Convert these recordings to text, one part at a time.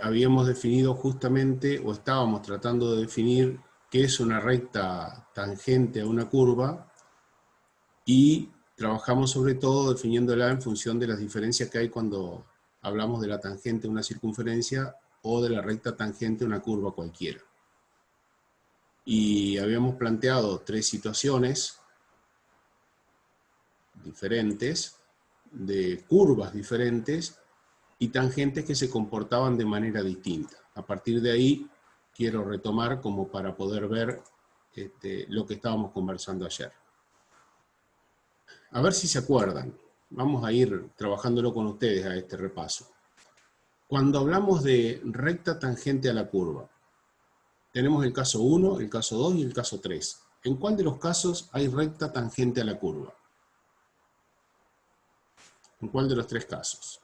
habíamos definido justamente, o estábamos tratando de definir, qué es una recta tangente a una curva, y trabajamos sobre todo definiéndola en función de las diferencias que hay cuando hablamos de la tangente a una circunferencia o de la recta tangente a una curva cualquiera. Y habíamos planteado 3 situaciones diferentes, de curvas diferentes, y tangentes que se comportaban de manera distinta. A partir de ahí quiero retomar como para poder ver lo que estábamos conversando ayer. A ver si se acuerdan. Vamos a ir trabajándolo con ustedes a este repaso. Cuando hablamos de recta tangente a la curva, tenemos el caso 1, el caso 2 y el caso 3. ¿En cuál de los casos hay recta tangente a la curva? ¿En cuál de los 3 casos?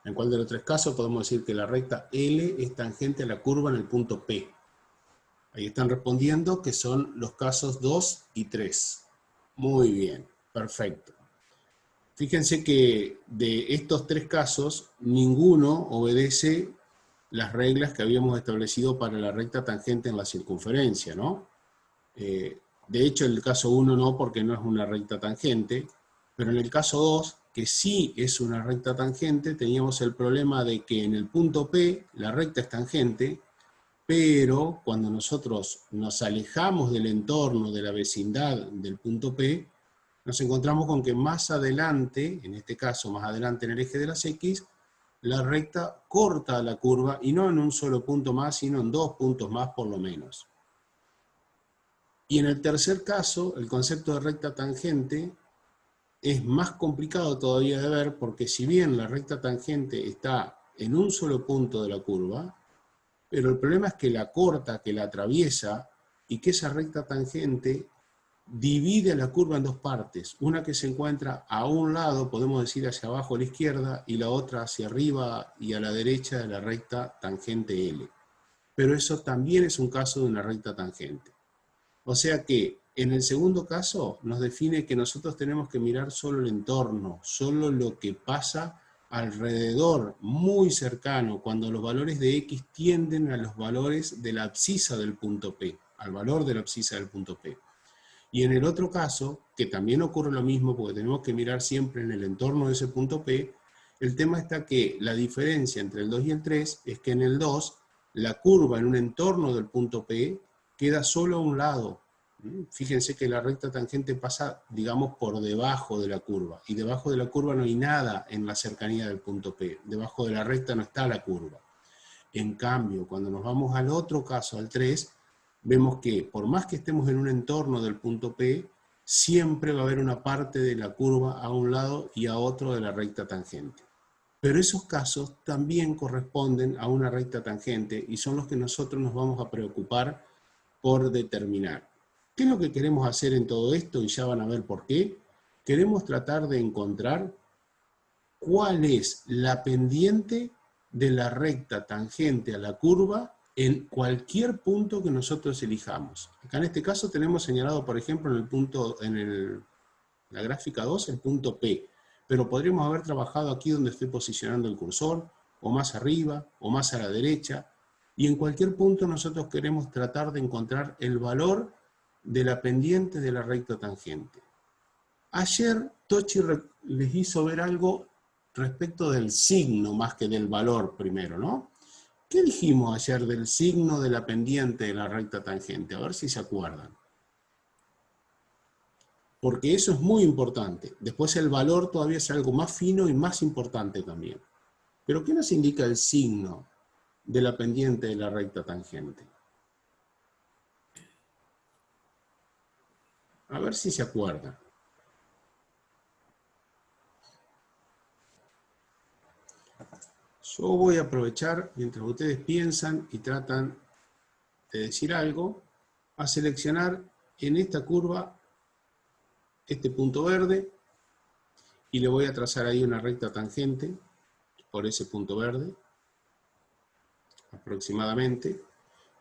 ¿En cuál de los 3 casos podemos decir que la recta L es tangente a la curva en el punto P? Ahí están respondiendo que son los casos 2 y 3. Muy bien, perfecto. Fíjense que de estos 3 casos, ninguno obedece las reglas que habíamos establecido para la recta tangente en la circunferencia, ¿no? De hecho, en el caso 1 no, porque no es una recta tangente, pero en el caso 2, que sí es una recta tangente, teníamos el problema de que en el punto P la recta es tangente, pero cuando nosotros nos alejamos del entorno, de la vecindad del punto P, nos encontramos con que más adelante, en este caso más adelante en el eje de las X, la recta corta la curva, y no en un solo punto más, sino en 2 puntos más por lo menos. Y en el tercer caso, el concepto de recta tangente es más complicado todavía de ver, porque si bien la recta tangente está en un solo punto de la curva, pero el problema es que la corta, que la atraviesa, y que esa recta tangente divide la curva en 2 partes. Una que se encuentra a un lado, podemos decir hacia abajo a la izquierda, y la otra hacia arriba y a la derecha de la recta tangente L. Pero eso también es un caso de una recta tangente. O sea que en el segundo caso nos define que nosotros tenemos que mirar solo el entorno, solo lo que pasa alrededor, muy cercano, cuando los valores de X tienden a los valores de la abscisa del punto P, al valor de la abscisa del punto P. Y en el otro caso, que también ocurre lo mismo, porque tenemos que mirar siempre en el entorno de ese punto P, el tema está que la diferencia entre el 2 y el 3 es que en el 2, la curva en un entorno del punto P queda solo a un lado. Fíjense que la recta tangente pasa, digamos, por debajo de la curva, y debajo de la curva no hay nada en la cercanía del punto P, debajo de la recta no está la curva. En cambio, cuando nos vamos al otro caso, al 3, vemos que por más que estemos en un entorno del punto P, siempre va a haber una parte de la curva a un lado y a otro de la recta tangente. Pero esos casos también corresponden a una recta tangente y son los que nosotros nos vamos a preocupar por determinar. ¿Qué es lo que queremos hacer en todo esto? Y ya van a ver por qué. Queremos tratar de encontrar cuál es la pendiente de la recta tangente a la curva en cualquier punto que nosotros elijamos. Acá en este caso tenemos señalado, por ejemplo, en el punto, la gráfica 2, el punto P, pero podríamos haber trabajado aquí donde estoy posicionando el cursor, o más arriba, o más a la derecha, y en cualquier punto nosotros queremos tratar de encontrar el valor de la pendiente de la recta tangente. Ayer Tochi les hizo ver algo respecto del signo más que del valor primero, ¿no? ¿Qué dijimos ayer del signo de la pendiente de la recta tangente? A ver si se acuerdan. Porque eso es muy importante. Después el valor todavía es algo más fino y más importante también. Pero ¿qué nos indica el signo de la pendiente de la recta tangente? A ver si se acuerdan. Yo voy a aprovechar, mientras ustedes piensan y tratan de decir algo, a seleccionar en esta curva este punto verde, y le voy a trazar ahí una recta tangente por ese punto verde, aproximadamente,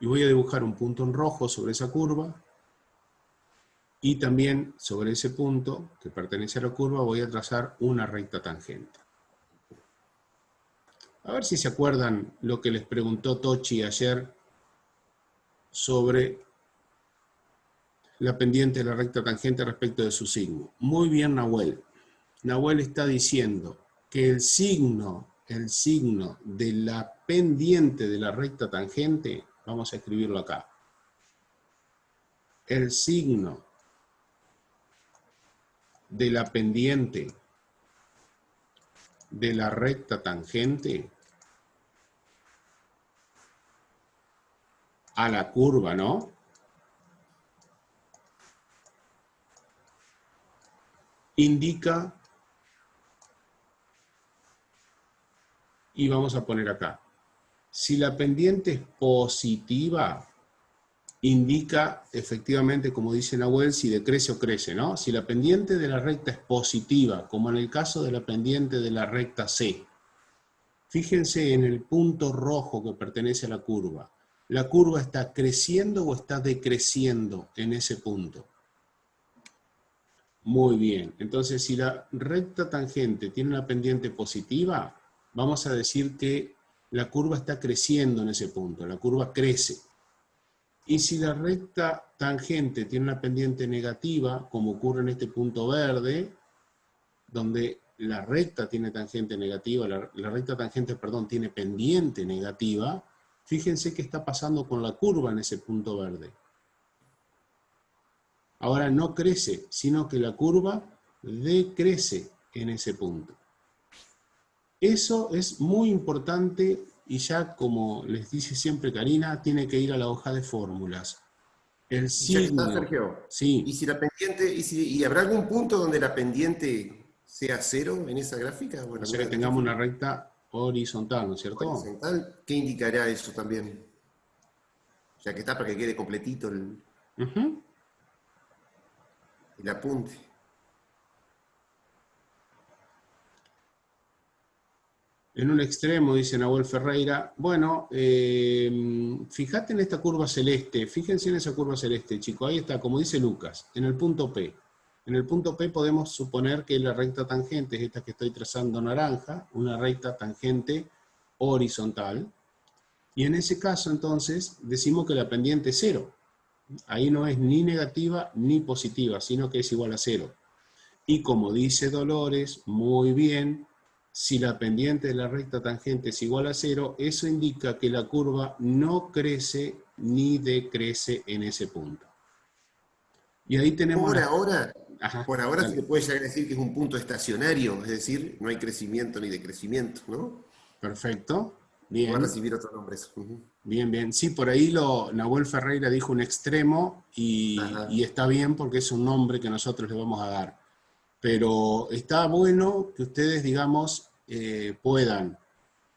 y voy a dibujar un punto en rojo sobre esa curva, Y también sobre ese punto, que pertenece a la curva, voy a trazar una recta tangente. A ver si se acuerdan lo que les preguntó Tochi ayer sobre la pendiente de la recta tangente respecto de su signo. Muy bien, Nahuel. Nahuel está diciendo que el signo de la pendiente de la recta tangente, vamos a escribirlo acá. El signo de la pendiente de la recta tangente a la curva, ¿no? Indica, y vamos a poner acá, si la pendiente es positiva, indica efectivamente, como dice Nahuel, si decrece o crece, ¿no? Si la pendiente de la recta es positiva, como en el caso de la pendiente de la recta C, fíjense en el punto rojo que pertenece a la curva. ¿La curva está creciendo o está decreciendo en ese punto? Muy bien. Entonces, si la recta tangente tiene una pendiente positiva, vamos a decir que la curva está creciendo en ese punto. La curva crece. Y si la recta tangente tiene una pendiente negativa, como ocurre en este punto verde, donde la recta tiene tangente negativa, la recta tangente, perdón, tiene pendiente negativa, fíjense qué está pasando con la curva en ese punto verde. Ahora no crece, sino que la curva decrece en ese punto. Eso es muy importante y ya, como les dice siempre Karina, tiene que ir a la hoja de fórmulas. El Ya que está, signo, Sergio, sí. ¿y si la pendiente, y habrá algún punto donde la pendiente sea cero en esa gráfica? O Bueno, sea que tengamos una recta horizontal, ¿no es cierto? horizontal, ¿qué indicará eso también? Ya que está para que quede completito el apunte. En un extremo, dice Nahuel Ferreira, bueno, fíjate en esta curva celeste, fíjense en esa curva celeste, chicos, ahí está, como dice Lucas, en el punto P. En el punto P podemos suponer que la recta tangente es esta que estoy trazando naranja, una recta tangente horizontal, y en ese caso entonces decimos que la pendiente es cero. Ahí no es ni negativa ni positiva, sino que es igual a cero. Y como dice Dolores, muy bien, si la pendiente de la recta tangente es igual a cero, eso indica que la curva no crece ni decrece en ese punto. Y ahí tenemos Por las... ahora, Ajá, por ahora se dale. le puede llegar a decir que es un punto estacionario, es decir, no hay crecimiento ni decrecimiento, ¿no? Perfecto. O va a Bien. recibir otro nombre eso. Bien, bien. Sí, por ahí Nahuel Ferreira dijo un extremo y Ajá. está bien porque es un nombre que nosotros le vamos a dar. Pero está bueno que ustedes, digamos, puedan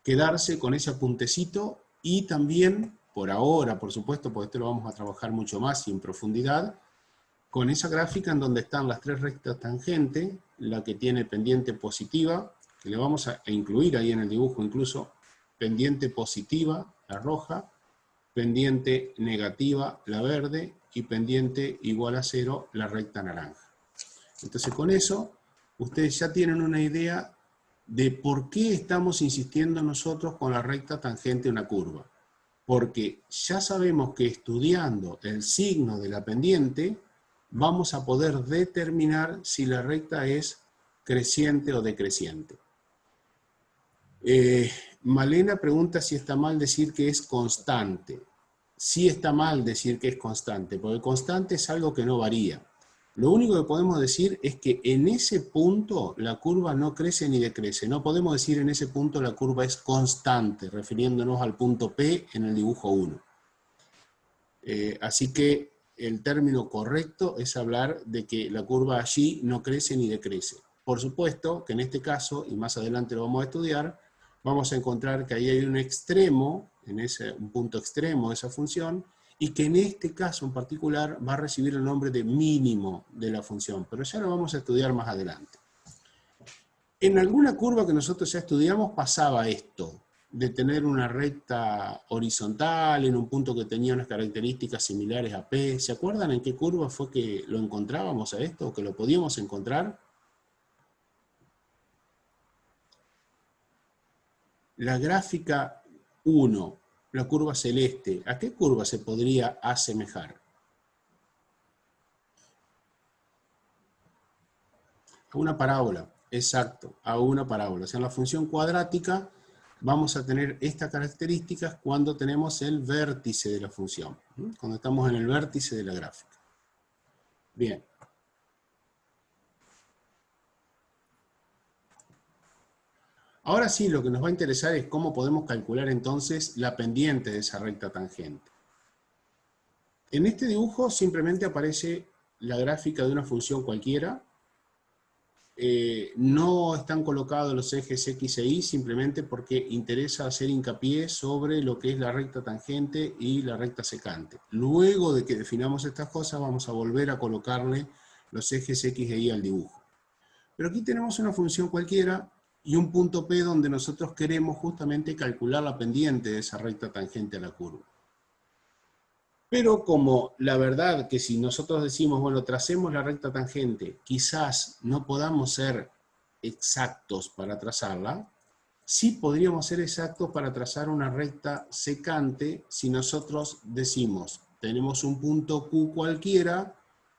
quedarse con ese apuntecito y también, por ahora, por supuesto, porque esto lo vamos a trabajar mucho más y en profundidad, con esa gráfica en donde están las tres rectas tangentes, la que tiene pendiente positiva, que le vamos a incluir ahí en el dibujo incluso, pendiente positiva, la roja, pendiente negativa, la verde, y pendiente igual a cero, la recta naranja. Entonces con eso, ustedes ya tienen una idea de por qué estamos insistiendo nosotros con la recta tangente a una curva. Porque ya sabemos que estudiando el signo de la pendiente, vamos a poder determinar si la recta es creciente o decreciente. Malena pregunta si está mal decir que es constante. Sí está mal decir que es constante, porque constante es algo que no varía. Lo único que podemos decir es que en ese punto la curva no crece ni decrece. No podemos decir en ese punto la curva es constante, refiriéndonos al punto P en el dibujo 1. Así que el término correcto es hablar de que la curva allí no crece ni decrece. Por supuesto que en este caso, y más adelante lo vamos a estudiar, vamos a encontrar que ahí hay un extremo, un punto extremo de esa función, y que en este caso en particular va a recibir el nombre de mínimo de la función, pero ya lo vamos a estudiar más adelante. En alguna curva que nosotros ya estudiamos pasaba esto. de tener una recta horizontal en un punto que tenía unas características similares a P. ¿Se acuerdan en qué curva fue que lo encontrábamos a esto, o que lo podíamos encontrar? La gráfica 1, la curva celeste, ¿a qué curva se podría asemejar? A una parábola, exacto, a una parábola. O sea, en la función cuadrática vamos a tener estas características cuando tenemos el vértice de la función, cuando estamos en el vértice de la gráfica. Bien. Ahora sí, lo que nos va a interesar es cómo podemos calcular entonces la pendiente de esa recta tangente. En este dibujo simplemente aparece la gráfica de una función cualquiera. No están colocados los ejes X e Y simplemente porque interesa hacer hincapié sobre lo que es la recta tangente y la recta secante. Luego de que definamos estas cosas vamos a volver a colocarle los ejes X e Y al dibujo. Pero aquí tenemos una función cualquiera y un punto P donde nosotros queremos justamente calcular la pendiente de esa recta tangente a la curva. Pero como la verdad que si nosotros decimos, bueno, tracemos la recta tangente, quizás no podamos ser exactos para trazarla, sí podríamos ser exactos para trazar una recta secante si nosotros decimos, tenemos un punto Q cualquiera,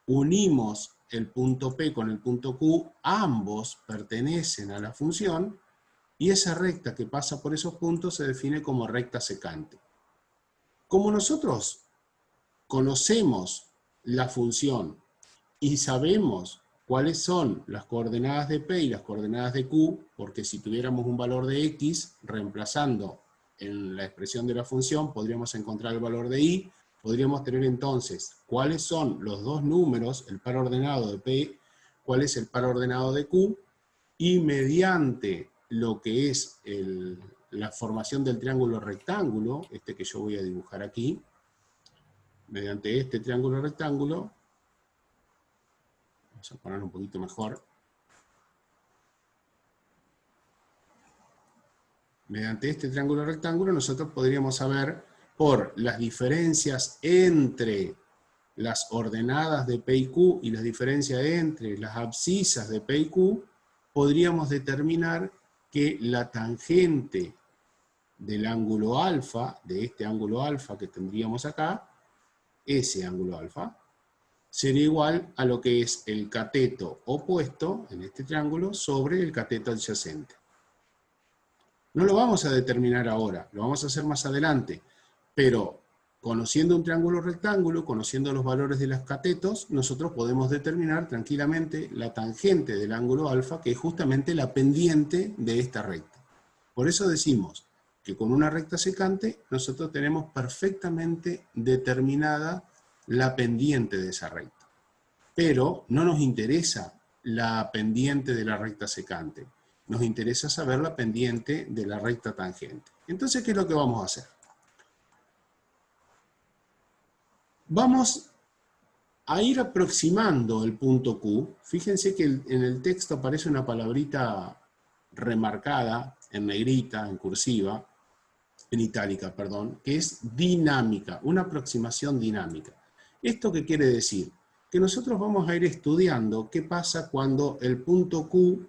unimos el punto P con el punto Q, ambos pertenecen a la función, y esa recta que pasa por esos puntos se define como recta secante. Como nosotros conocemos la función y sabemos cuáles son las coordenadas de P y las coordenadas de Q, porque si tuviéramos un valor de X, reemplazando en la expresión de la función, podríamos encontrar el valor de Y, podríamos tener entonces cuáles son los dos números, el par ordenado de P, cuál es el par ordenado de Q, y mediante lo que es la formación del triángulo rectángulo, este que yo voy a dibujar aquí, mediante este triángulo rectángulo, vamos a ponerlo un poquito mejor, mediante este triángulo rectángulo nosotros podríamos saber por las diferencias entre las ordenadas de P y Q y las diferencias entre las abscisas de P y Q, podríamos determinar que la tangente del ángulo alfa, de este ángulo alfa que tendríamos acá, ese ángulo alfa, sería igual a lo que es el cateto opuesto, en este triángulo, sobre el cateto adyacente. No lo vamos a determinar ahora, lo vamos a hacer más adelante, pero conociendo un triángulo rectángulo, conociendo los valores de los catetos, nosotros podemos determinar tranquilamente la tangente del ángulo alfa, que es justamente la pendiente de esta recta. Por eso decimos que con una recta secante nosotros tenemos perfectamente determinada la pendiente de esa recta. Pero no nos interesa la pendiente de la recta secante. Nos interesa saber la pendiente de la recta tangente. Entonces, ¿qué es lo que vamos a hacer? Vamos a ir aproximando el punto Q. Fíjense que en el texto aparece una palabrita remarcada, en negrita, en cursiva, en itálica, perdón, que es dinámica, una aproximación dinámica. ¿Esto qué quiere decir? Que nosotros vamos a ir estudiando qué pasa cuando el punto Q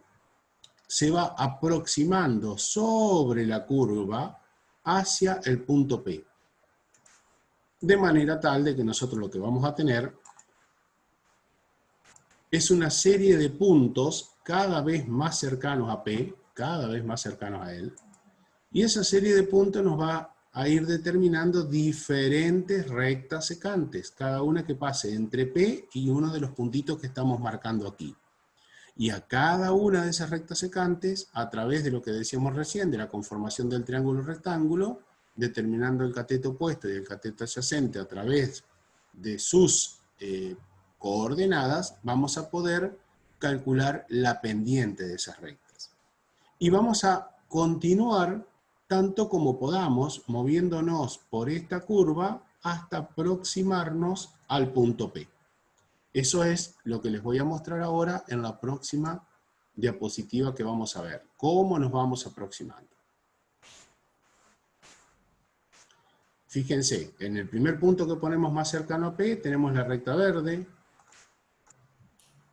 se va aproximando sobre la curva hacia el punto P. De manera tal de que nosotros lo que vamos a tener es una serie de puntos cada vez más cercanos a P, cada vez más cercanos a él, y esa serie de puntos nos va a ir determinando diferentes rectas secantes, cada una que pase entre P y uno de los puntitos que estamos marcando aquí. Y a cada una de esas rectas secantes, a través de lo que decíamos recién, de la conformación del triángulo rectángulo, determinando el cateto opuesto y el cateto adyacente a través de sus coordenadas, vamos a poder calcular la pendiente de esas rectas. Y vamos a continuar tanto como podamos, moviéndonos por esta curva hasta aproximarnos al punto P. Eso es lo que les voy a mostrar ahora en la próxima diapositiva que vamos a ver. ¿Cómo nos vamos aproximando? Fíjense, en el primer punto que ponemos más cercano a P, tenemos la recta verde,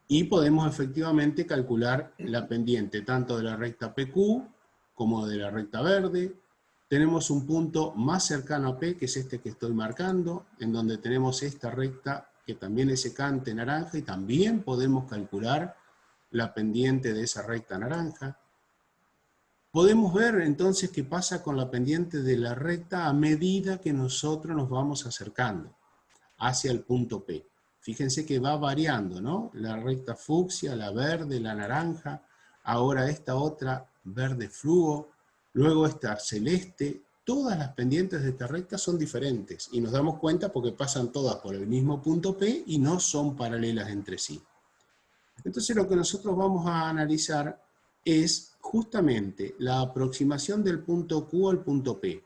y podemos efectivamente calcular la pendiente tanto de la recta PQ como de la recta verde. Tenemos un punto más cercano a P, que es este que estoy marcando, en donde tenemos esta recta que también es secante naranja, y también podemos calcular la pendiente de esa recta naranja. Podemos ver entonces qué pasa con la pendiente de la recta a medida que nosotros nos vamos acercando hacia el punto P. Fíjense que va variando, ¿no? La recta fucsia, la verde, la naranja, ahora esta otra verde fluo, luego esta celeste. Todas las pendientes de esta recta son diferentes y nos damos cuenta porque pasan todas por el mismo punto P y no son paralelas entre sí. Entonces lo que nosotros vamos a analizar es justamente la aproximación del punto Q al punto P.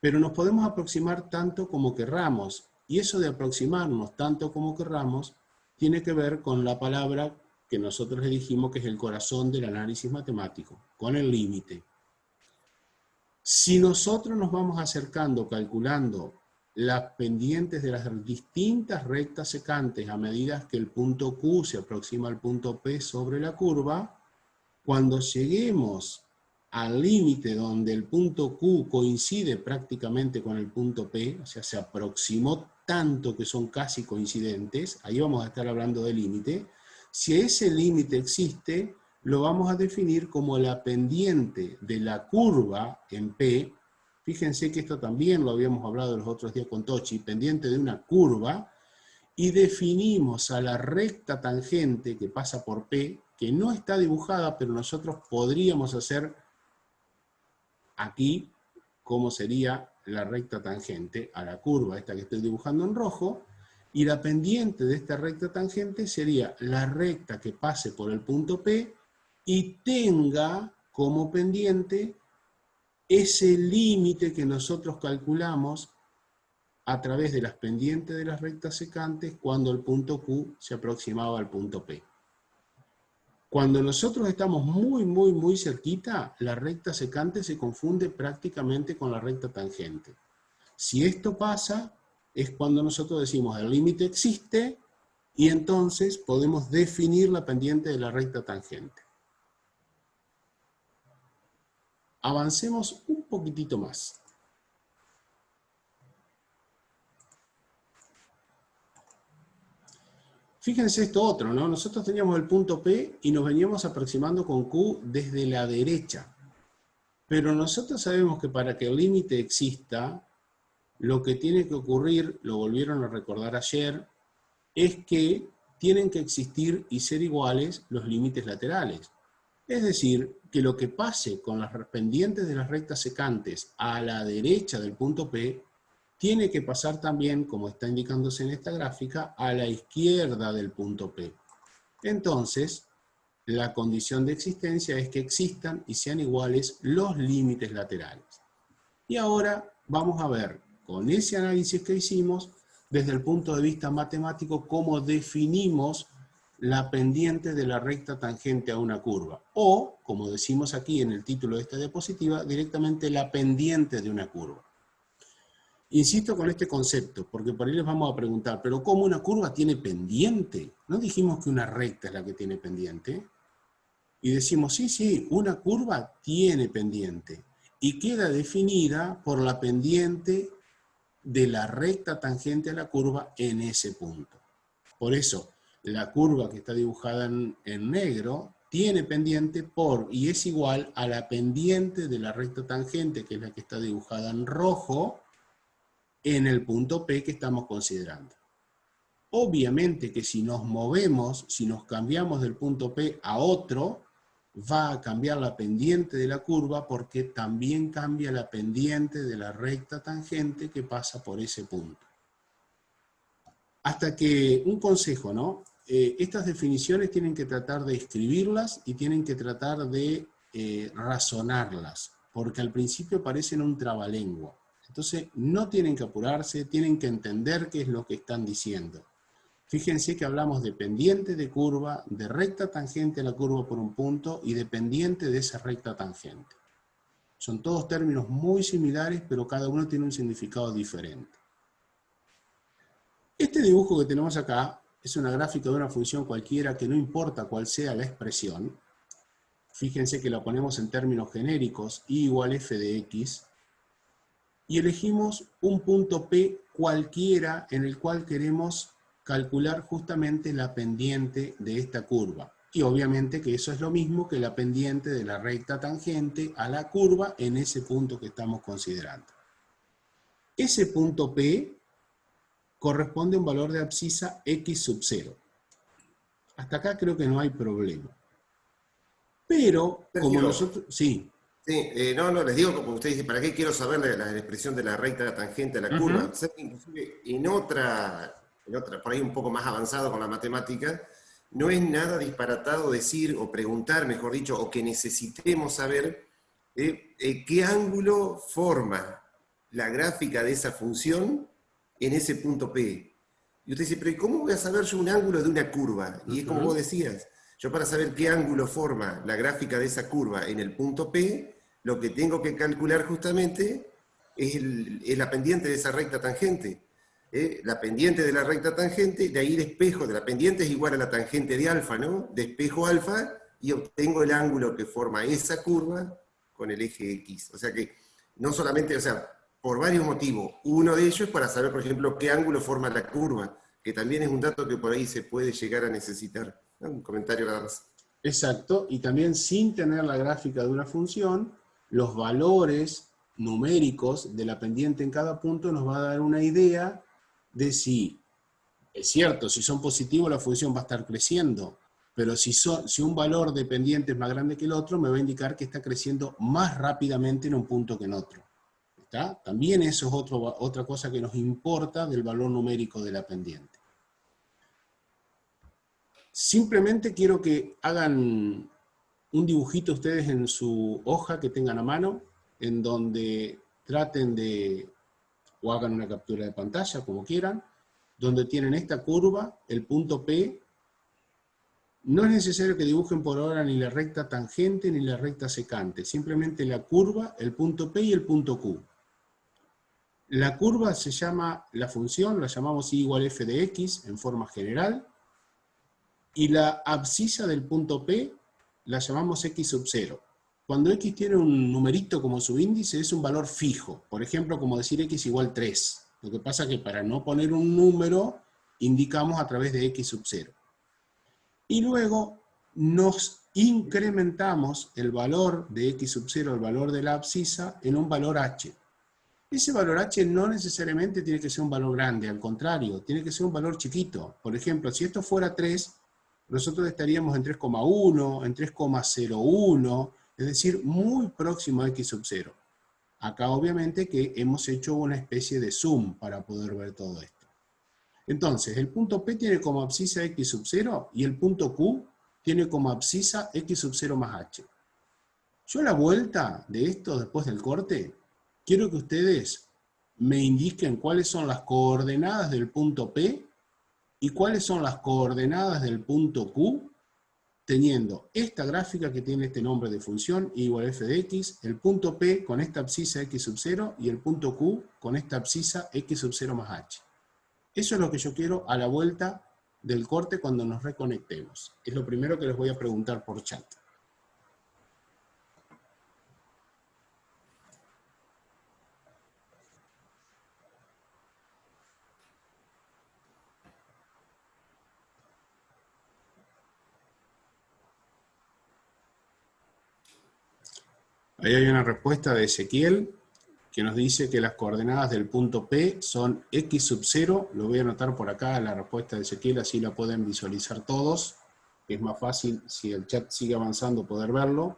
Pero nos podemos aproximar tanto como querramos. Y eso de aproximarnos tanto como querramos tiene que ver con la palabra que nosotros le dijimos que es el corazón del análisis matemático, con el límite. Si nosotros nos vamos acercando calculando las pendientes de las distintas rectas secantes a medida que el punto Q se aproxima al punto P sobre la curva, cuando lleguemos al límite donde el punto Q coincide prácticamente con el punto P, o sea, se aproximó tanto que son casi coincidentes, ahí vamos a estar hablando de límite. Si ese límite existe, lo vamos a definir como la pendiente de la curva en P. Fíjense que esto también lo habíamos hablado los otros días con Tochi, pendiente de una curva, y definimos a la recta tangente que pasa por P, que no está dibujada, pero nosotros podríamos hacer aquí cómo sería la recta tangente a la curva, esta que estoy dibujando en rojo, y la pendiente de esta recta tangente sería la recta que pase por el punto P y tenga como pendiente ese límite que nosotros calculamos a través de las pendientes de las rectas secantes cuando el punto Q se aproximaba al punto P. Cuando nosotros estamos muy cerquita, la recta secante se confunde prácticamente con la recta tangente. Si esto pasa, es cuando nosotros decimos el límite existe y entonces podemos definir la pendiente de la recta tangente. Avancemos un poquitito más. Fíjense esto otro, ¿no? Nosotros teníamos el punto P y nos veníamos aproximando con Q desde la derecha. Pero nosotros sabemos que para que el límite exista, lo que tiene que ocurrir, lo volvieron a recordar ayer, es que tienen que existir y ser iguales los límites laterales. Es decir, que lo que pase con las pendientes de las rectas secantes a la derecha del punto P, tiene que pasar también, como está indicándose en esta gráfica, a la izquierda del punto P. Entonces, la condición de existencia es que existan y sean iguales los límites laterales. Y ahora vamos a ver, con ese análisis que hicimos, desde el punto de vista matemático, cómo definimos la pendiente de la recta tangente a una curva. O, como decimos aquí en el título de esta diapositiva, directamente la pendiente de una curva. Insisto con este concepto, porque por ahí les vamos a preguntar, ¿pero cómo una curva tiene pendiente? ¿No dijimos que una recta es la que tiene pendiente? Y decimos, sí, una curva tiene pendiente. Y queda definida por la pendiente de la recta tangente a la curva en ese punto. Por eso, la curva que está dibujada en negro tiene pendiente por, y es igual a la pendiente de la recta tangente, que es la que está dibujada en rojo, en el punto P que estamos considerando. Obviamente que si nos movemos, si nos cambiamos del punto P a otro, va a cambiar la pendiente de la curva porque también cambia la pendiente de la recta tangente que pasa por ese punto. Hasta que, un consejo, ¿no? Estas definiciones tienen que tratar de escribirlas y tienen que tratar de razonarlas, porque al principio parecen un trabalengua. Entonces, no tienen que apurarse, tienen que entender qué es lo que están diciendo. Fíjense que hablamos de pendiente de curva, de recta tangente a la curva por un punto y de pendiente de esa recta tangente. Son todos términos muy similares, pero cada uno tiene un significado diferente. Este dibujo que tenemos acá es una gráfica de una función cualquiera que no importa cuál sea la expresión. Fíjense que la ponemos en términos genéricos, y igual f de x, y elegimos un punto P cualquiera en el cual queremos calcular justamente la pendiente de esta curva. Y obviamente que eso es lo mismo que la pendiente de la recta tangente a la curva en ese punto que estamos considerando. Ese punto P corresponde a un valor de abscisa x sub 0. Hasta acá creo que no hay problema. Pero, como nosotros... Sí. Sí, no, les digo, como usted dice, ¿para qué quiero saber la expresión de la recta tangente a la curva? Inclusive en otra, por ahí un poco más avanzado con la matemática, no es nada disparatado decir, o preguntar, mejor dicho, o que necesitemos saber qué ángulo forma la gráfica de esa función en ese punto P. Y usted dice, pero ¿cómo voy a saber yo un ángulo de una curva? Y es como vos decías, yo para saber qué ángulo forma la gráfica de esa curva en el punto P, lo que tengo que calcular justamente es la pendiente de esa recta tangente. La pendiente de la recta tangente, de ahí despejo, de la pendiente es igual a la tangente de alfa, ¿no? Despejo alfa y obtengo el ángulo que forma esa curva con el eje X. O sea que no solamente, o sea, por varios motivos. Uno de ellos es para saber, por ejemplo, qué ángulo forma la curva, que también es un dato que por ahí se puede llegar a necesitar. ¿No? Un comentario nada más. Exacto, y también sin tener la gráfica de una función, los valores numéricos de la pendiente en cada punto nos va a dar una idea de si, es cierto, si son positivos la función va a estar creciendo, pero si un valor de pendiente es más grande que el otro, me va a indicar que está creciendo más rápidamente en un punto que en otro. ¿Está? También eso es otra cosa que nos importa del valor numérico de la pendiente. Simplemente quiero que hagan un dibujito ustedes en su hoja que tengan a mano, en donde traten de, o hagan una captura de pantalla, como quieran, donde tienen esta curva, el punto P. No es necesario que dibujen por ahora ni la recta tangente ni la recta secante, simplemente la curva, el punto P y el punto Q. La curva se llama, la función, la llamamos y igual f de x en forma general, y la abscisa del punto P la llamamos x sub 0. Cuando x tiene un numerito como su índice, es un valor fijo. Por ejemplo, como decir x igual 3. Lo que pasa es que para no poner un número, indicamos a través de x sub 0. Y luego nos incrementamos el valor de x sub 0, el valor de la abscisa, en un valor h. Ese valor h no necesariamente tiene que ser un valor grande, al contrario, tiene que ser un valor chiquito. Por ejemplo, si esto fuera 3, nosotros estaríamos en 3,1, en 3,01, es decir, muy próximo a x sub 0. Acá obviamente que hemos hecho una especie de zoom para poder ver todo esto. Entonces, el punto P tiene como abscisa x sub 0 y el punto Q tiene como abscisa x sub 0 más h. Yo a la vuelta de esto, después del corte, quiero que ustedes me indiquen cuáles son las coordenadas del punto P y cuáles son las coordenadas del punto Q, teniendo esta gráfica que tiene este nombre de función, y igual a f de x, el punto P con esta abscisa x sub 0 y el punto Q con esta abscisa x sub 0 más h. Eso es lo que yo quiero a la vuelta del corte cuando nos reconectemos. Es lo primero que les voy a preguntar por chat. Ahí hay una respuesta de Ezequiel, que nos dice que las coordenadas del punto P son x sub 0, lo voy a anotar por acá, la respuesta de Ezequiel, así la pueden visualizar todos, es más fácil, si el chat sigue avanzando, poder verlo.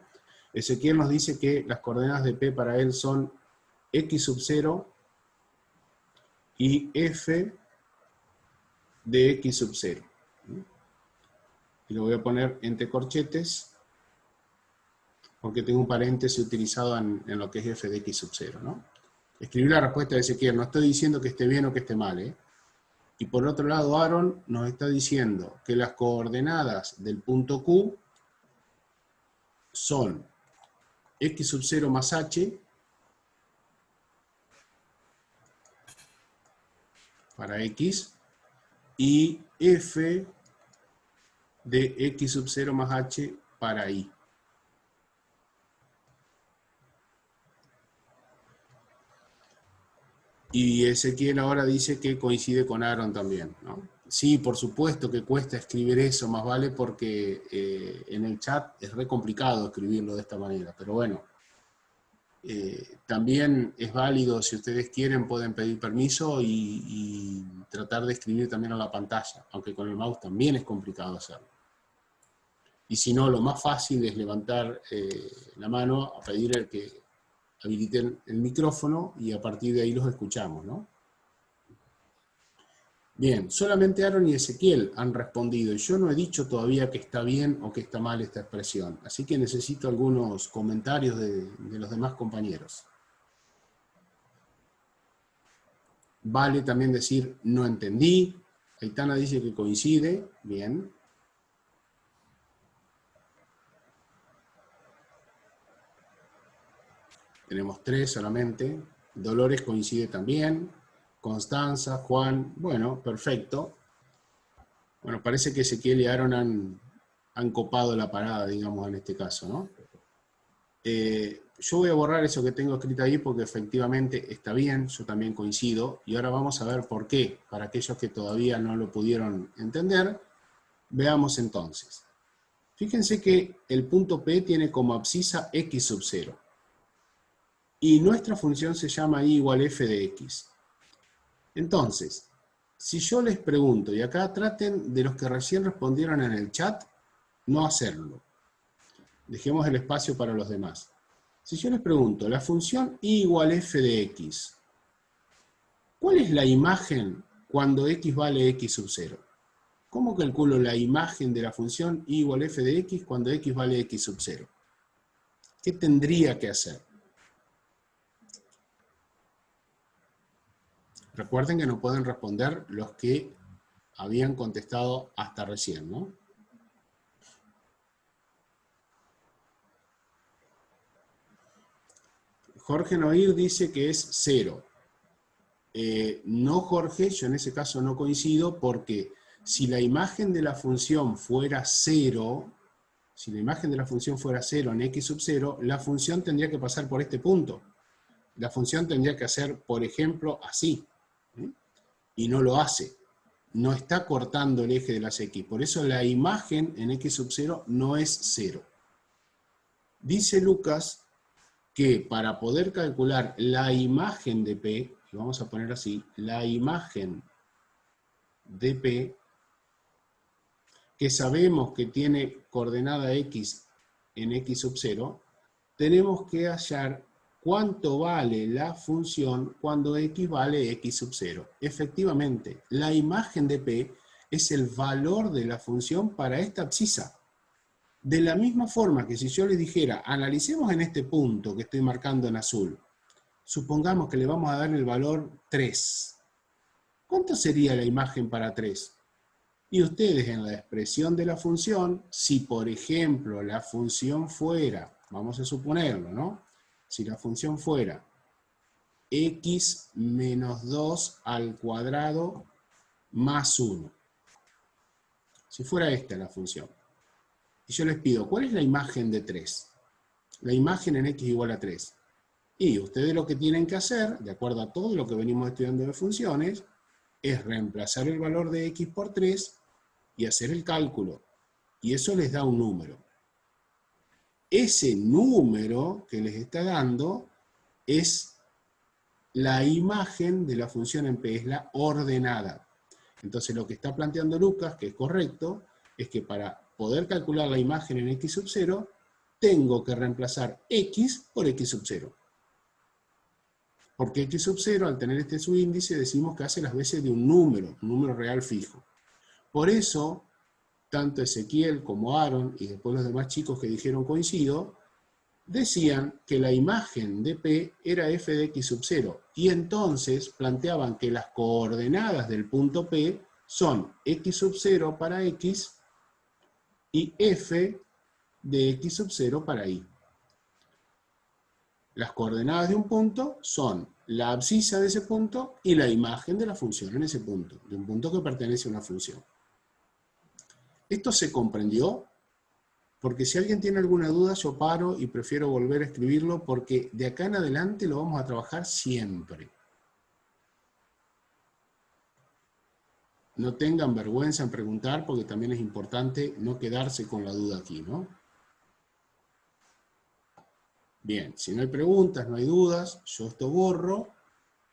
Ezequiel nos dice que las coordenadas de P para él son x sub 0 y f de x sub 0. Y lo voy a poner entre corchetes, porque tengo un paréntesis utilizado en lo que es f de x sub 0, ¿no? Escribí la respuesta de Ezequiel, no estoy diciendo que esté bien o que esté mal, ¿eh? Y por otro lado, Aaron nos está diciendo que las coordenadas del punto Q son x sub 0 más h para x y f de x sub 0 más h para y. Y Ezequiel ahora dice que coincide con Aaron también, ¿no? Sí, por supuesto que cuesta escribir eso, más vale porque en el chat es re complicado escribirlo de esta manera, pero bueno, también es válido, si ustedes quieren, pueden pedir permiso y tratar de escribir también a la pantalla, aunque con el mouse también es complicado hacerlo. Y si no, lo más fácil es levantar la mano a pedir el que habiliten el micrófono y a partir de ahí los escuchamos, ¿no? Bien, solamente Aaron y Ezequiel han respondido y yo no he dicho todavía que está bien o que está mal esta expresión, así que necesito algunos comentarios de los demás compañeros. Vale también decir no entendí. Aitana dice que coincide, bien. Tenemos 3 solamente. Dolores coincide también. Constanza, Juan, bueno, perfecto. Bueno, parece que Ezequiel y Aaron han copado la parada, digamos, en este caso, ¿no? Yo voy a borrar eso que tengo escrito ahí porque efectivamente está bien, yo también coincido, y ahora vamos a ver por qué. Para aquellos que todavía no lo pudieron entender, veamos entonces. Fíjense que el punto P tiene como abscisa x sub 0. Y nuestra función se llama y igual f de x. Entonces, si yo les pregunto, y acá traten de los que recién respondieron en el chat, no hacerlo. Dejemos el espacio para los demás. Si yo les pregunto, la función y igual f de x, ¿cuál es la imagen cuando x vale x sub 0? ¿Cómo calculo la imagen de la función y igual f de x cuando x vale x sub 0? ¿Qué tendría que hacer? Recuerden que no pueden responder los que habían contestado hasta recién, ¿no? Jorge Noir dice que es 0. No, Jorge, yo en ese caso no coincido porque si la imagen de la función fuera 0, si la imagen de la función fuera 0 en x sub 0, la función tendría que pasar por este punto. La función tendría que hacer, por ejemplo, así. Y no lo hace. No está cortando el eje de las x. Por eso la imagen en x sub 0 no es 0. Dice Lucas que para poder calcular la imagen de P, y vamos a poner así, la imagen de P, que sabemos que tiene coordenada x en x sub 0, tenemos que hallar cuánto vale la función cuando x vale x sub 0. Efectivamente, la imagen de P es el valor de la función para esta abscisa. De la misma forma que si yo le dijera, analicemos en este punto que estoy marcando en azul, supongamos que le vamos a dar el valor 3. ¿Cuánto sería la imagen para 3? Y ustedes en la expresión de la función, si por ejemplo la función fuera, vamos a suponerlo, ¿no? Si la función fuera x menos 2 al cuadrado más 1. Si fuera esta la función. Y yo les pido, ¿cuál es la imagen de 3? La imagen en x igual a 3. Y ustedes lo que tienen que hacer, de acuerdo a todo lo que venimos estudiando de funciones, es reemplazar el valor de x por 3 y hacer el cálculo. Y eso les da un número. Ese número que les está dando es la imagen de la función en P, es la ordenada. Entonces lo que está planteando Lucas, que es correcto, es que para poder calcular la imagen en x sub 0, tengo que reemplazar x por x sub 0. Porque x sub 0, al tener este subíndice, decimos que hace las veces de un número real fijo. Por eso, tanto Ezequiel como Aaron, y después los demás chicos que dijeron coincido, decían que la imagen de P era f de x sub 0. Y entonces planteaban que las coordenadas del punto P son x sub 0 para x y f de x sub 0 para y. Las coordenadas de un punto son la abscisa de ese punto y la imagen de la función en ese punto, de un punto que pertenece a una función. ¿Esto se comprendió? Porque si alguien tiene alguna duda, yo paro y prefiero volver a escribirlo porque de acá en adelante lo vamos a trabajar siempre. No tengan vergüenza en preguntar porque también es importante no quedarse con la duda aquí, ¿no? Bien, si no hay preguntas, no hay dudas, yo esto borro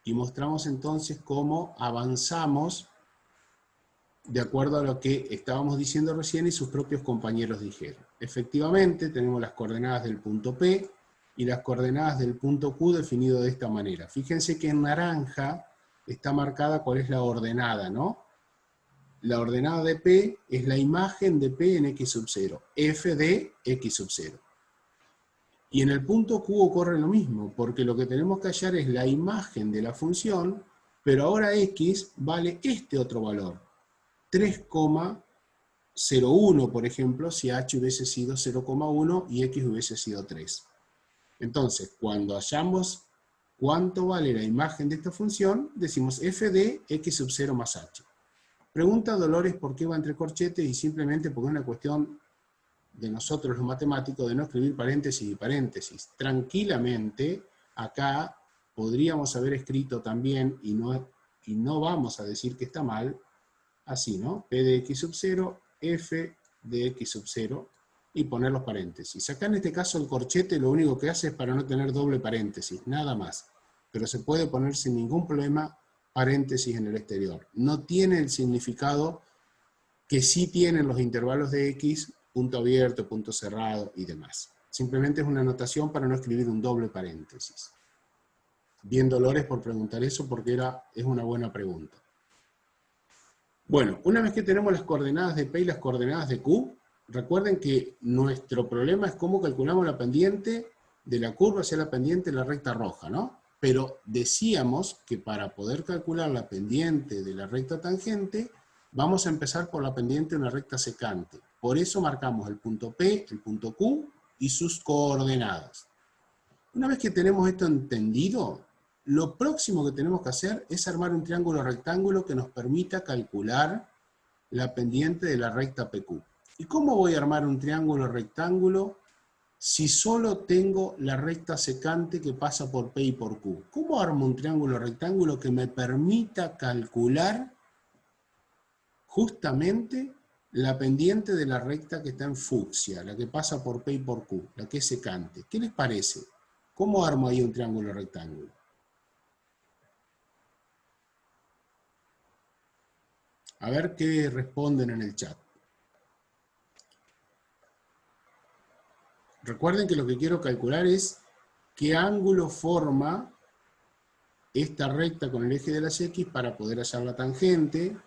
y mostramos entonces cómo avanzamos de acuerdo a lo que estábamos diciendo recién y sus propios compañeros dijeron. Efectivamente, tenemos las coordenadas del punto P y las coordenadas del punto Q definido de esta manera. Fíjense que en naranja está marcada cuál es la ordenada, ¿no? La ordenada de P es la imagen de P en X sub 0, f de X sub 0. Y en el punto Q ocurre lo mismo, porque lo que tenemos que hallar es la imagen de la función, pero ahora X vale este otro valor, 3,01, por ejemplo, si H hubiese sido 0,1 y X hubiese sido 3. Entonces, cuando hallamos cuánto vale la imagen de esta función, decimos f de X sub 0 más H. Pregunta Dolores por qué va entre corchetes y simplemente porque es una cuestión de nosotros los matemáticos de no escribir paréntesis y paréntesis. Tranquilamente, acá podríamos haber escrito también, y no vamos a decir que está mal, así, ¿no? P de X sub 0, F de X sub 0, y poner los paréntesis. Acá en este caso el corchete lo único que hace es para no tener doble paréntesis, nada más. Pero se puede poner sin ningún problema paréntesis en el exterior. No tiene el significado que sí tienen los intervalos de X, punto abierto, punto cerrado y demás. Simplemente es una anotación para no escribir un doble paréntesis. Bien, Dolores, por preguntar eso, porque es una buena pregunta. Bueno, una vez que tenemos las coordenadas de P y las coordenadas de Q, recuerden que nuestro problema es cómo calculamos la pendiente de la curva hacia la pendiente de la recta roja, ¿no? Pero decíamos que para poder calcular la pendiente de la recta tangente, vamos a empezar por la pendiente de una recta secante. Por eso marcamos el punto P, el punto Q y sus coordenadas. Una vez que tenemos esto entendido, lo próximo que tenemos que hacer es armar un triángulo rectángulo que nos permita calcular la pendiente de la recta PQ. ¿Y cómo voy a armar un triángulo rectángulo si solo tengo la recta secante que pasa por P y por Q? ¿Cómo armo un triángulo rectángulo que me permita calcular justamente la pendiente de la recta que está en fucsia, la que pasa por P y por Q, la que es secante? ¿Qué les parece? ¿Cómo armo ahí un triángulo rectángulo? A ver qué responden en el chat. Recuerden que lo que quiero calcular es qué ángulo forma esta recta con el eje de las X para poder hallar la tangente.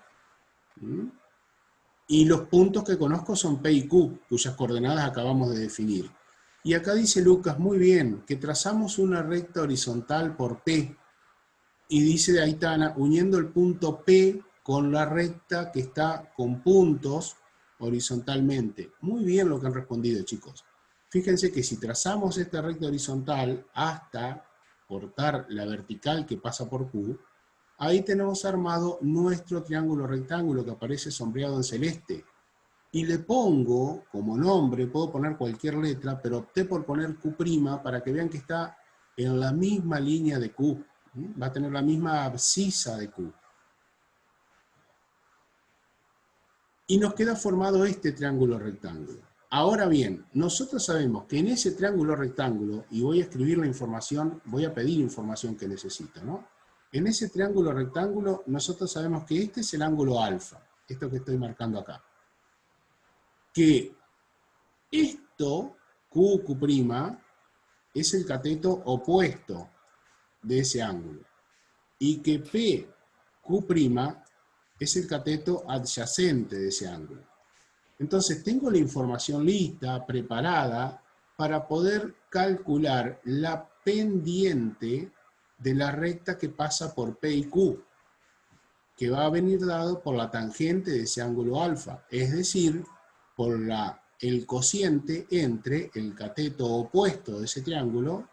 Y los puntos que conozco son P y Q, cuyas coordenadas acabamos de definir. Y acá dice Lucas, muy bien, que trazamos una recta horizontal por P. Y dice de Aitana, uniendo el punto P con la recta que está con puntos horizontalmente. Muy bien lo que han respondido, chicos. Fíjense que si trazamos esta recta horizontal hasta cortar la vertical que pasa por Q, ahí tenemos armado nuestro triángulo rectángulo que aparece sombreado en celeste. Y le pongo como nombre, puedo poner cualquier letra, pero opté por poner Q' para que vean que está en la misma línea de Q. Va a tener la misma abscisa de Q. Y nos queda formado este triángulo rectángulo. Ahora bien, nosotros sabemos que en ese triángulo rectángulo, y voy a escribir la información, voy a pedir información que necesito, ¿no? En ese triángulo rectángulo, nosotros sabemos que este es el ángulo alfa, esto que estoy marcando acá. Que esto, Q, Q', es el cateto opuesto de ese ángulo. Y que P, Q', es el cateto adyacente de ese ángulo. Entonces tengo la información lista, preparada, para poder calcular la pendiente de la recta que pasa por P y Q, que va a venir dado por la tangente de ese ángulo alfa, es decir, por el cociente entre el cateto opuesto de ese triángulo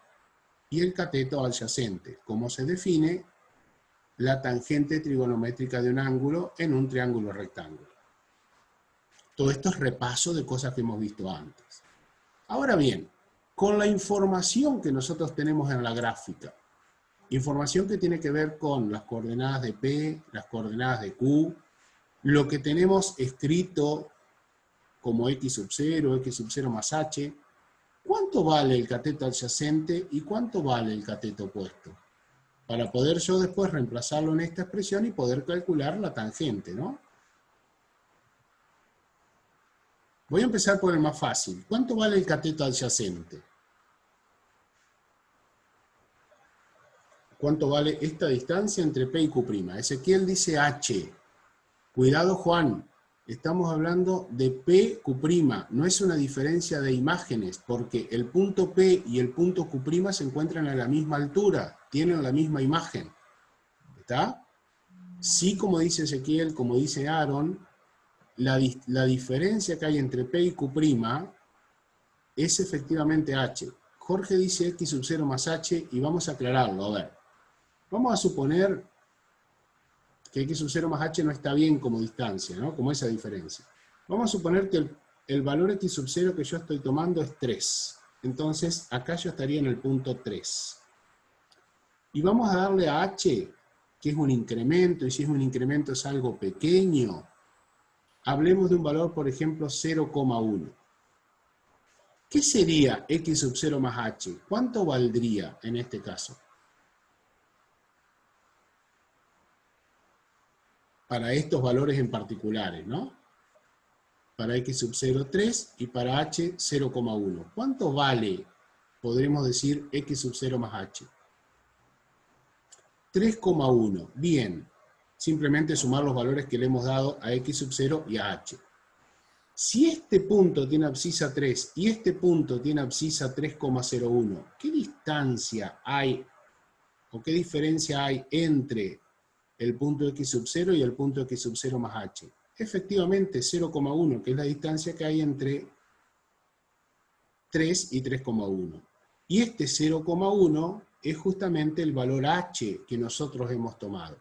y el cateto adyacente, como se define la tangente trigonométrica de un ángulo en un triángulo rectángulo. Todo esto es repaso de cosas que hemos visto antes. Ahora bien, con la información que nosotros tenemos en la gráfica, información que tiene que ver con las coordenadas de P, las coordenadas de Q, lo que tenemos escrito como x sub 0 más h, ¿cuánto vale el cateto adyacente y cuánto vale el cateto opuesto? Para poder yo después reemplazarlo en esta expresión y poder calcular la tangente, ¿no? Voy a empezar por el más fácil. ¿Cuánto vale el cateto adyacente? ¿Cuánto vale esta distancia entre P y Q'? Ezequiel dice H. Cuidado, Juan. Estamos hablando de P, Q'. No es una diferencia de imágenes, porque el punto P y el punto Q' se encuentran a la misma altura, tienen la misma imagen. ¿Está? Sí, como dice Ezequiel, como dice Aaron, la diferencia que hay entre P y Q' es efectivamente H. Jorge dice x sub 0 más H y vamos a aclararlo. A ver, vamos a suponer que x sub 0 más H no está bien como distancia, ¿no? Como esa diferencia. Vamos a suponer que el valor x sub 0 que yo estoy tomando es 3. Entonces, acá yo estaría en el punto 3. Y vamos a darle a H, que es un incremento, y si es un incremento es algo pequeño. Hablemos de un valor, por ejemplo, 0,1. ¿Qué sería x sub 0 más h? ¿Cuánto valdría en este caso? Para estos valores en particulares, ¿no? Para x sub 0, 3 y para h, 0,1. ¿Cuánto vale, podremos decir, x sub 0 más h? 3,1. Bien. Simplemente sumar los valores que le hemos dado a x sub 0 y a h. Si este punto tiene abscisa 3 y este punto tiene abscisa 3,01, ¿qué distancia hay o qué diferencia hay entre el punto x sub 0 y el punto x sub 0 más h? Efectivamente 0,1, que es la distancia que hay entre 3 y 3,1. Y este 0,1 es justamente el valor h que nosotros hemos tomado.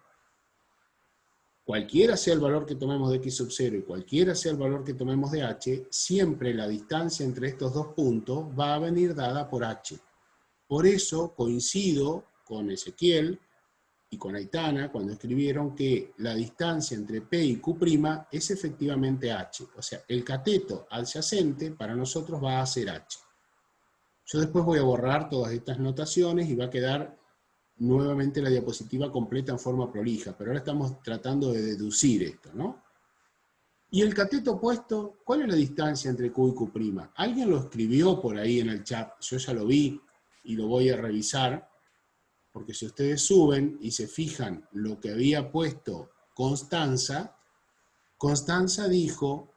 Cualquiera sea el valor que tomemos de x sub 0 y cualquiera sea el valor que tomemos de h, siempre la distancia entre estos dos puntos va a venir dada por h. Por eso coincido con Ezequiel y con Aitana cuando escribieron que la distancia entre P y Q' es efectivamente h. O sea, el cateto adyacente para nosotros va a ser h. Yo después voy a borrar todas estas notaciones y va a quedar nuevamente la diapositiva completa en forma prolija, pero ahora estamos tratando de deducir esto, ¿no? Y el cateto opuesto, ¿cuál es la distancia entre Q y Q'? Alguien lo escribió por ahí en el chat, yo ya lo vi y lo voy a revisar, porque si ustedes suben y se fijan lo que había puesto Constanza, Constanza dijo,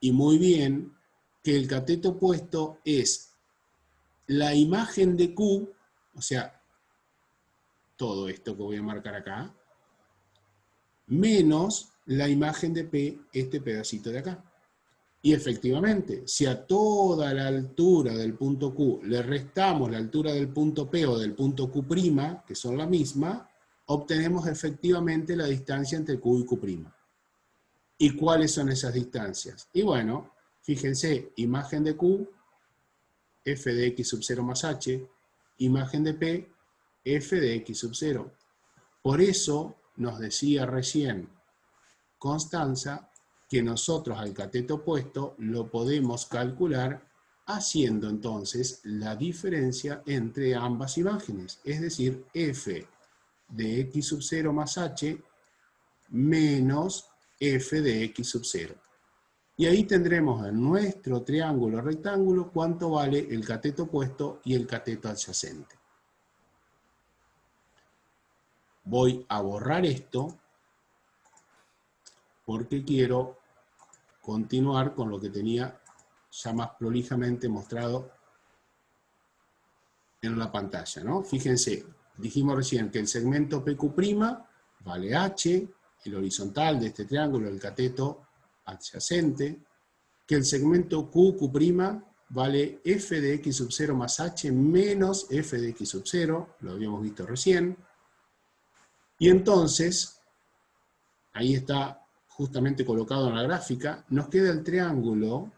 y muy bien, que el cateto opuesto es la imagen de Q, o sea, todo esto que voy a marcar acá, menos la imagen de P, este pedacito de acá. Y efectivamente, si a toda la altura del punto Q le restamos la altura del punto P o del punto Q', que son la misma, obtenemos efectivamente la distancia entre Q y Q'. ¿Y cuáles son esas distancias? Y bueno, fíjense, imagen de Q, f de x sub 0 más h, imagen de P, f de x sub 0. Por eso nos decía recién Constanza que nosotros al cateto opuesto lo podemos calcular haciendo entonces la diferencia entre ambas imágenes, es decir, f de x sub 0 más h menos f de x sub 0. Y ahí tendremos en nuestro triángulo rectángulo cuánto vale el cateto opuesto y el cateto adyacente. Voy a borrar esto porque quiero continuar con lo que tenía ya más prolijamente mostrado en la pantalla, ¿no? Fíjense, dijimos recién que el segmento PQ' vale h, el horizontal de este triángulo, el cateto adyacente, que el segmento QQ' vale f de x sub 0 más h menos f de x sub 0, lo habíamos visto recién. Y entonces, ahí está justamente colocado en la gráfica, nos queda el triángulo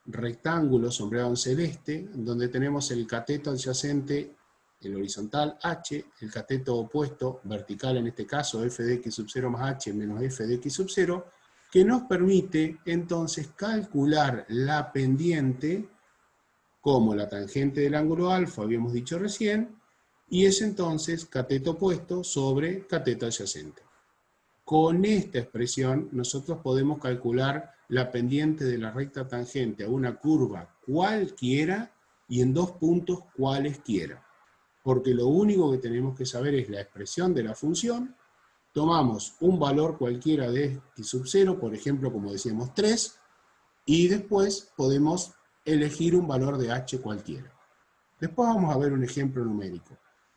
rectángulo sombreado en celeste, donde tenemos el cateto adyacente, el horizontal h, el cateto opuesto, vertical en este caso, f de x sub 0 más h menos f de x sub 0, que nos permite entonces calcular la pendiente como la tangente del ángulo alfa, habíamos dicho recién, y es entonces cateto opuesto sobre cateto adyacente. Con esta expresión nosotros podemos calcular la pendiente de la recta tangente a una curva cualquiera y en dos puntos cualesquiera. Porque lo único que tenemos que saber es la expresión de la función, tomamos un valor cualquiera de x sub 0, por ejemplo, como decíamos 3, y después podemos elegir un valor de h cualquiera. Después vamos a ver un ejemplo numérico.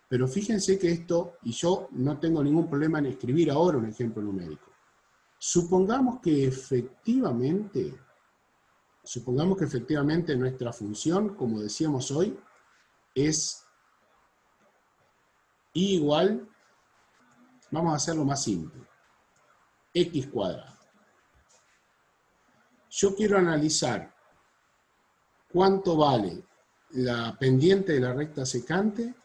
Pero fíjense que esto, y yo no tengo ningún problema en escribir ahora un ejemplo numérico. Supongamos que efectivamente nuestra función, como decíamos hoy, es y igual, vamos a hacerlo más simple, x cuadrado. Yo quiero analizar cuánto vale la pendiente de la recta secante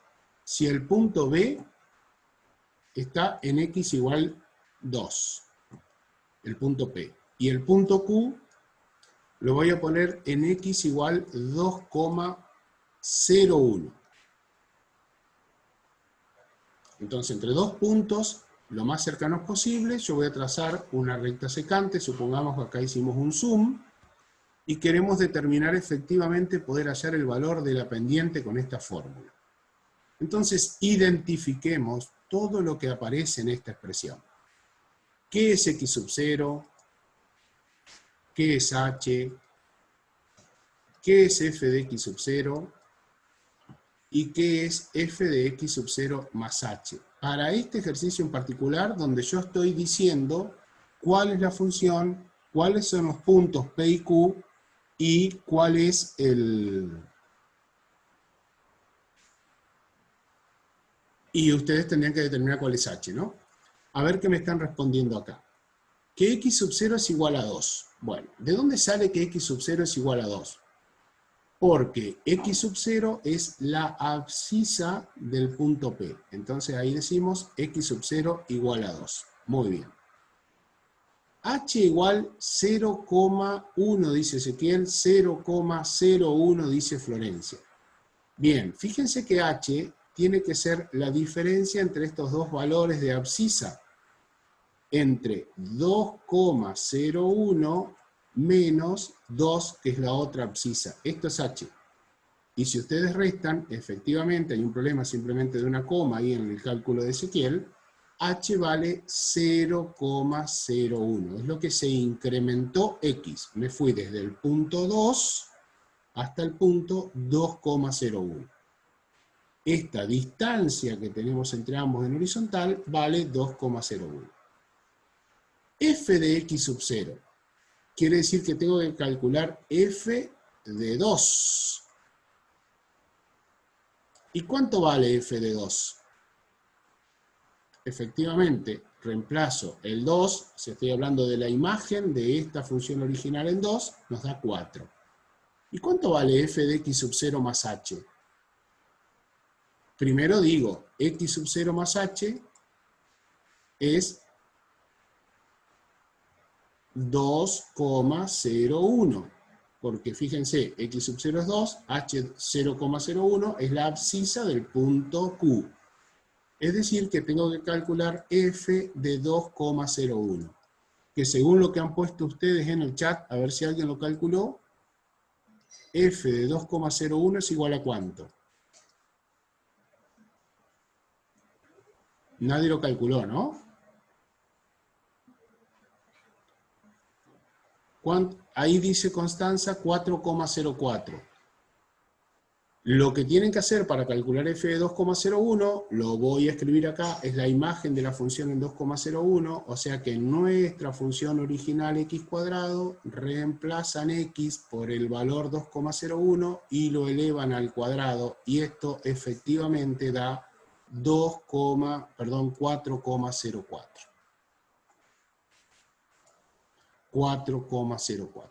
si el punto B está en x igual 2, el punto P. Y el punto Q lo voy a poner en x igual 2,01. Entonces, entre dos puntos, lo más cercanos posible, yo voy a trazar una recta secante, supongamos que acá hicimos un zoom, y queremos determinar efectivamente poder hallar el valor de la pendiente con esta fórmula. Entonces, identifiquemos todo lo que aparece en esta expresión. ¿Qué es x sub 0? ¿Qué es h? ¿Qué es f de x sub 0? ¿Y qué es f de x sub 0 más h? Para este ejercicio en particular, donde yo estoy diciendo cuál es la función, cuáles son los puntos P y Q, y cuál es el... Y ustedes tendrían que determinar cuál es h, ¿no? A ver qué me están respondiendo acá. Que x sub 0 es igual a 2. Bueno, ¿de dónde sale que x sub 0 es igual a 2? Porque x sub 0 es la abscisa del punto P. Entonces ahí decimos x sub 0 igual a 2. Muy bien. H igual 0,1 dice Ezequiel, 0,01 dice Florencia. Bien, fíjense que h tiene que ser la diferencia entre estos dos valores de abscisa, entre 2,01 menos 2, que es la otra abscisa. Esto es h. Y si ustedes restan, efectivamente hay un problema simplemente de una coma ahí en el cálculo de Ezequiel, h vale 0,01. Es lo que se incrementó x. Me fui desde el punto 2 hasta el punto 2,01. Esta distancia que tenemos entre ambos en horizontal vale 2,01. F de x sub 0 quiere decir que tengo que calcular f de 2. ¿Y cuánto vale f de 2? Efectivamente, reemplazo el 2, si estoy hablando de la imagen de esta función original en 2, nos da 4. ¿Y cuánto vale f de x sub 0 más h? Primero digo, x sub 0 más h es 2,01. Porque fíjense, x sub 0 es 2, h 0,01 es la abscisa del punto Q. Es decir, que tengo que calcular f de 2,01. Que según lo que han puesto ustedes en el chat, a ver si alguien lo calculó, f de 2,01 es igual a ¿cuánto? Nadie lo calculó, ¿no? Ahí dice Constanza 4,04. Lo que tienen que hacer para calcular f de 2,01, lo voy a escribir acá, es la imagen de la función en 2,01, o sea que en nuestra función original x cuadrado reemplazan x por el valor 2,01 y lo elevan al cuadrado, y esto efectivamente da 4,04. 4,04.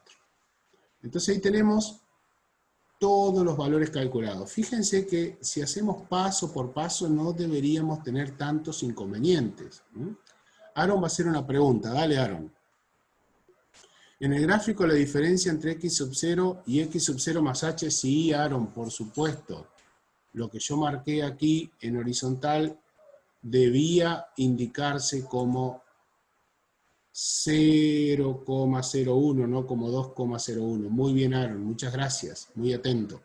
Entonces ahí tenemos todos los valores calculados. Fíjense que si hacemos paso por paso no deberíamos tener tantos inconvenientes. Aaron va a hacer una pregunta. Dale, Aaron. En el gráfico la diferencia entre x sub 0 y x sub 0 más h, sí, Aaron, por supuesto. Lo que yo marqué aquí en horizontal debía indicarse como 0,01, no como 2,01. Muy bien, Aaron, muchas gracias, muy atento.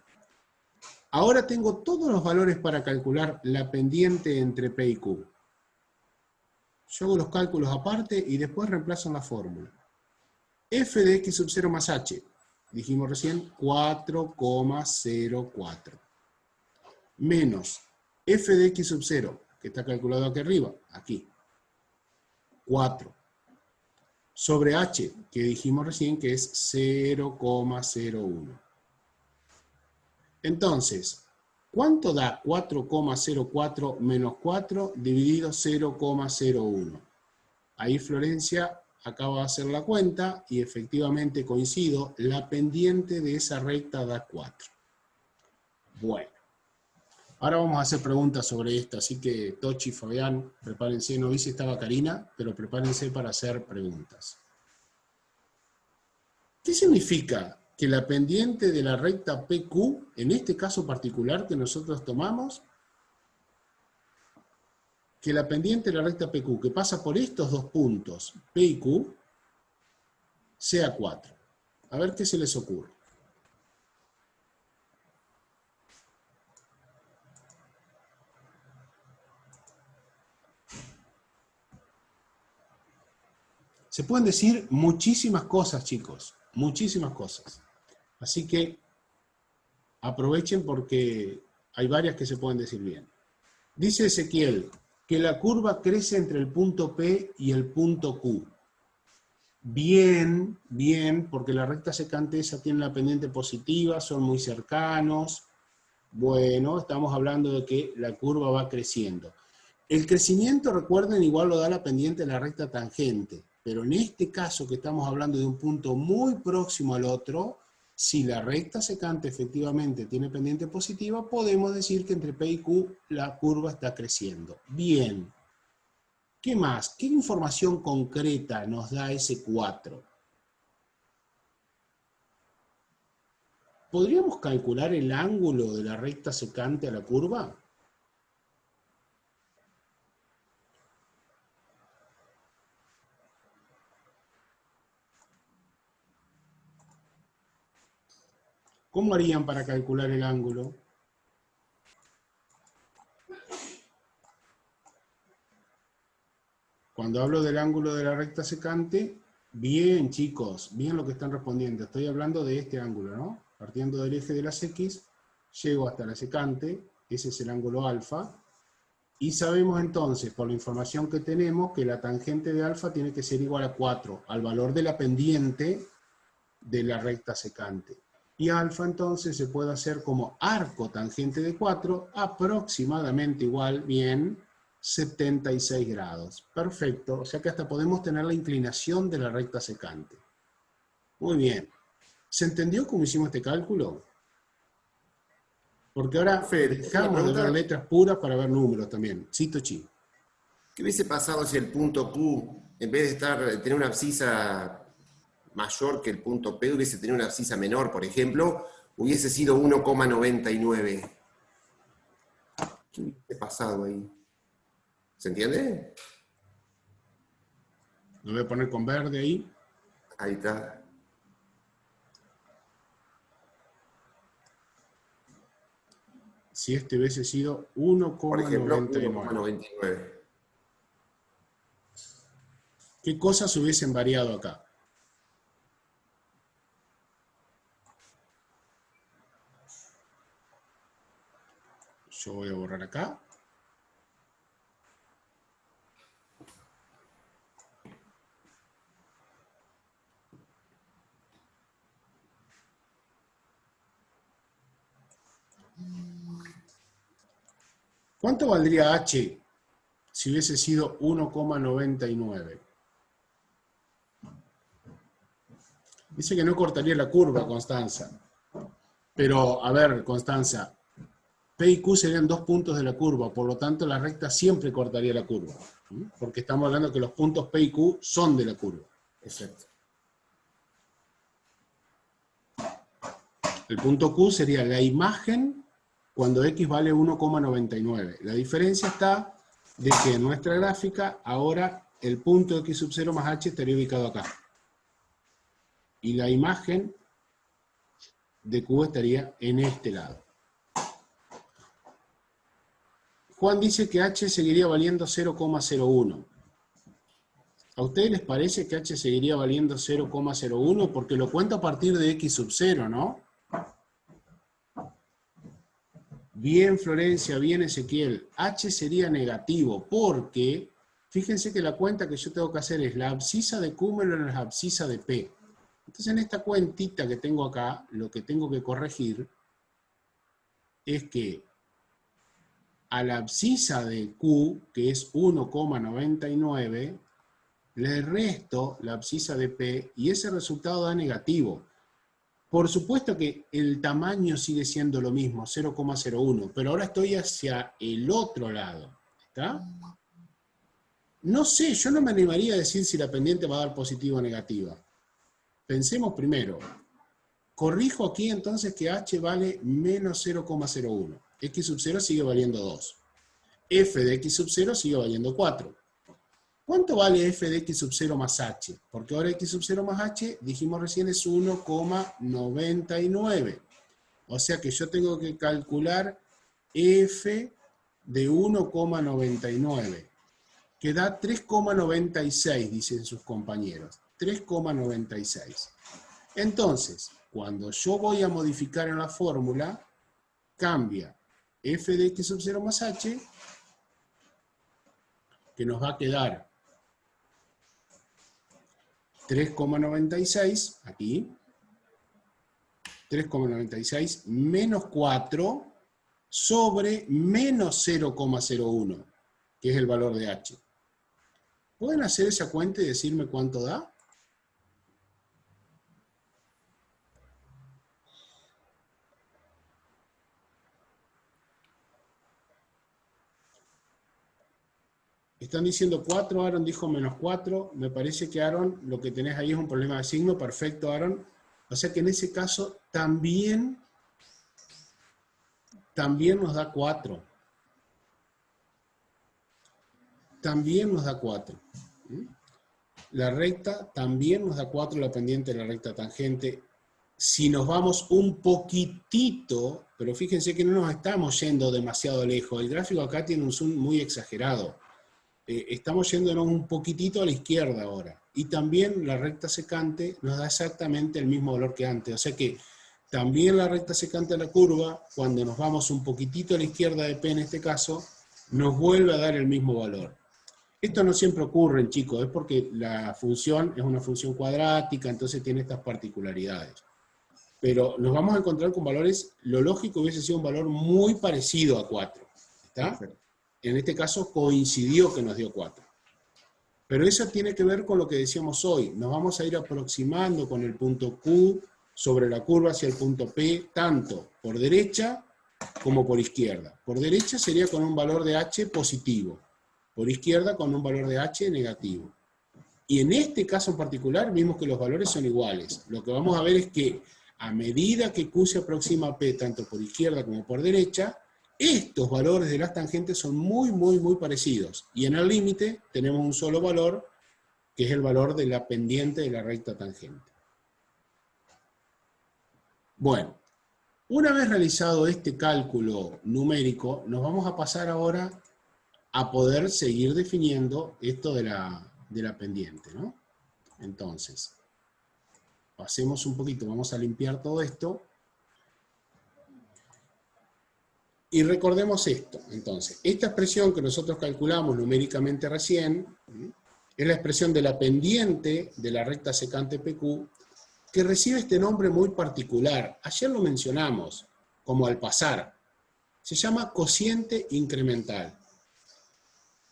Ahora tengo todos los valores para calcular la pendiente entre P y Q. Yo hago los cálculos aparte y después reemplazo en la fórmula. F de x sub 0 más h, dijimos recién, 4,04. Menos f de x sub 0, que está calculado aquí arriba, aquí, 4. Sobre h, que dijimos recién que es 0,01. Entonces, ¿cuánto da 4,04 menos 4 dividido 0,01? Ahí Florencia acaba de hacer la cuenta y efectivamente coincido, la pendiente de esa recta da 4. Bueno, ahora vamos a hacer preguntas sobre esto, así que Tochi, Fabián, prepárense, no vi si estaba Karina, pero prepárense para hacer preguntas. ¿Qué significa que la pendiente de la recta PQ, en este caso particular que nosotros tomamos, que la pendiente de la recta PQ, que pasa por estos dos puntos, P y Q, sea 4? A ver qué se les ocurre. Se pueden decir muchísimas cosas, chicos, muchísimas cosas. Así que aprovechen porque hay varias que se pueden decir bien. Dice Ezequiel que la curva crece entre el punto P y el punto Q. Bien, bien, porque la recta secante esa tiene la pendiente positiva, son muy cercanos. Bueno, estamos hablando de que la curva va creciendo. El crecimiento, recuerden, igual lo da la pendiente de la recta tangente, pero en este caso que estamos hablando de un punto muy próximo al otro, si la recta secante efectivamente tiene pendiente positiva, podemos decir que entre P y Q la curva está creciendo. Bien. ¿Qué más? ¿Qué información concreta nos da ese 4? ¿Podríamos calcular el ángulo de la recta secante a la curva? ¿Cómo harían para calcular el ángulo? Cuando hablo del ángulo de la recta secante, bien chicos, bien lo que están respondiendo. Estoy hablando de este ángulo, ¿no? Partiendo del eje de las X, llego hasta la secante, ese es el ángulo alfa, y sabemos entonces, por la información que tenemos, que la tangente de alfa tiene que ser igual a 4, al valor de la pendiente de la recta secante. Y alfa entonces se puede hacer como arco tangente de 4, aproximadamente igual, bien, 76 grados. Perfecto, o sea que hasta podemos tener la inclinación de la recta secante. Muy bien. ¿Se entendió cómo hicimos este cálculo? Porque ahora dejamos de ver letras puras para ver números también. Sí, Tochi. ¿Qué hubiese pasado si el punto Q, en vez de tener una abscisa mayor que el punto P, hubiese tenido una abscisa menor, por ejemplo, hubiese sido 1,99? ¿Qué hubiese pasado ahí? ¿Se entiende? Lo voy a poner con verde ahí. Ahí está. Si este hubiese sido 1,99. Por ejemplo, 1,99. ¿Qué cosas hubiesen variado acá? Yo voy a borrar acá. ¿Cuánto valdría H si hubiese sido 1,99? Dice que no cortaría la curva, Constanza. Pero, a ver, Constanza, P y Q serían 2 puntos de la curva, por lo tanto la recta siempre cortaría la curva. Porque estamos hablando que los puntos P y Q son de la curva. Exacto. El punto Q sería la imagen cuando X vale 1,99. La diferencia está de que en nuestra gráfica ahora el punto X sub 0 más H estaría ubicado acá. Y la imagen de Q estaría en este lado. Juan dice que H seguiría valiendo 0,01. ¿A ustedes les parece que H seguiría valiendo 0,01? Porque lo cuento a partir de X sub 0, ¿no? Bien, Florencia, bien, Ezequiel. H sería negativo porque, fíjense que la cuenta que yo tengo que hacer es la abscisa de Q menos la abscisa de P. Entonces, en esta cuentita que tengo acá, lo que tengo que corregir es que a la abscisa de Q, que es 1,99, le resto la abscisa de P y ese resultado da negativo. Por supuesto que el tamaño sigue siendo lo mismo, 0,01, pero ahora estoy hacia el otro lado. ¿Está? No sé, yo no me animaría a decir si la pendiente va a dar positiva o negativa. Pensemos primero. Corrijo aquí entonces que H vale menos 0,01. X sub 0 sigue valiendo 2. F de X sub 0 sigue valiendo 4. ¿Cuánto vale f de X sub 0 más H? Porque ahora X sub 0 más H, dijimos recién, es 1,99. O sea que yo tengo que calcular f de 1,99, que da 3,96, dicen sus compañeros. 3,96. Entonces, cuando yo voy a modificar en la fórmula, cambia f de X sub 0 más H, que nos va a quedar 3,96, aquí, 3,96 menos 4 sobre menos 0,01, que es el valor de H. ¿Pueden hacer esa cuenta y decirme cuánto da? Están diciendo 4, Aaron dijo menos 4. Me parece que, Aaron, lo que tenés ahí es un problema de signo. Perfecto, Aaron. O sea que en ese caso también nos da 4. También nos da 4. La recta también nos da 4, la pendiente de la recta tangente. Si nos vamos un poquitito, pero fíjense que no nos estamos yendo demasiado lejos. El gráfico acá tiene un zoom muy exagerado. Estamos yéndonos un poquitito a la izquierda ahora. Y también la recta secante nos da exactamente el mismo valor que antes. O sea que también la recta secante de la curva, cuando nos vamos un poquitito a la izquierda de P en este caso, nos vuelve a dar el mismo valor. Esto no siempre ocurre, chicos, es porque la función es una función cuadrática, entonces tiene estas particularidades. Pero nos vamos a encontrar con valores, lo lógico hubiese sido un valor muy parecido a 4. ¿Está? Perfecto. En este caso coincidió que nos dio 4. Pero eso tiene que ver con lo que decíamos hoy. Nos vamos a ir aproximando con el punto Q sobre la curva hacia el punto P, tanto por derecha como por izquierda. Por derecha sería con un valor de H positivo. Por izquierda con un valor de H negativo. Y en este caso en particular vimos que los valores son iguales. Lo que vamos a ver es que a medida que Q se aproxima a P, tanto por izquierda como por derecha, estos valores de las tangentes son muy, muy, muy parecidos. Y en el límite tenemos un solo valor, que es el valor de la pendiente de la recta tangente. Bueno, una vez realizado este cálculo numérico, nos vamos a pasar ahora a poder seguir definiendo esto de la pendiente, ¿no? Entonces, pasemos un poquito, vamos a limpiar todo esto. Y recordemos esto, entonces, esta expresión que nosotros calculamos numéricamente recién, es la expresión de la pendiente de la recta secante PQ, que recibe este nombre muy particular. Ayer lo mencionamos, como al pasar. Se llama cociente incremental.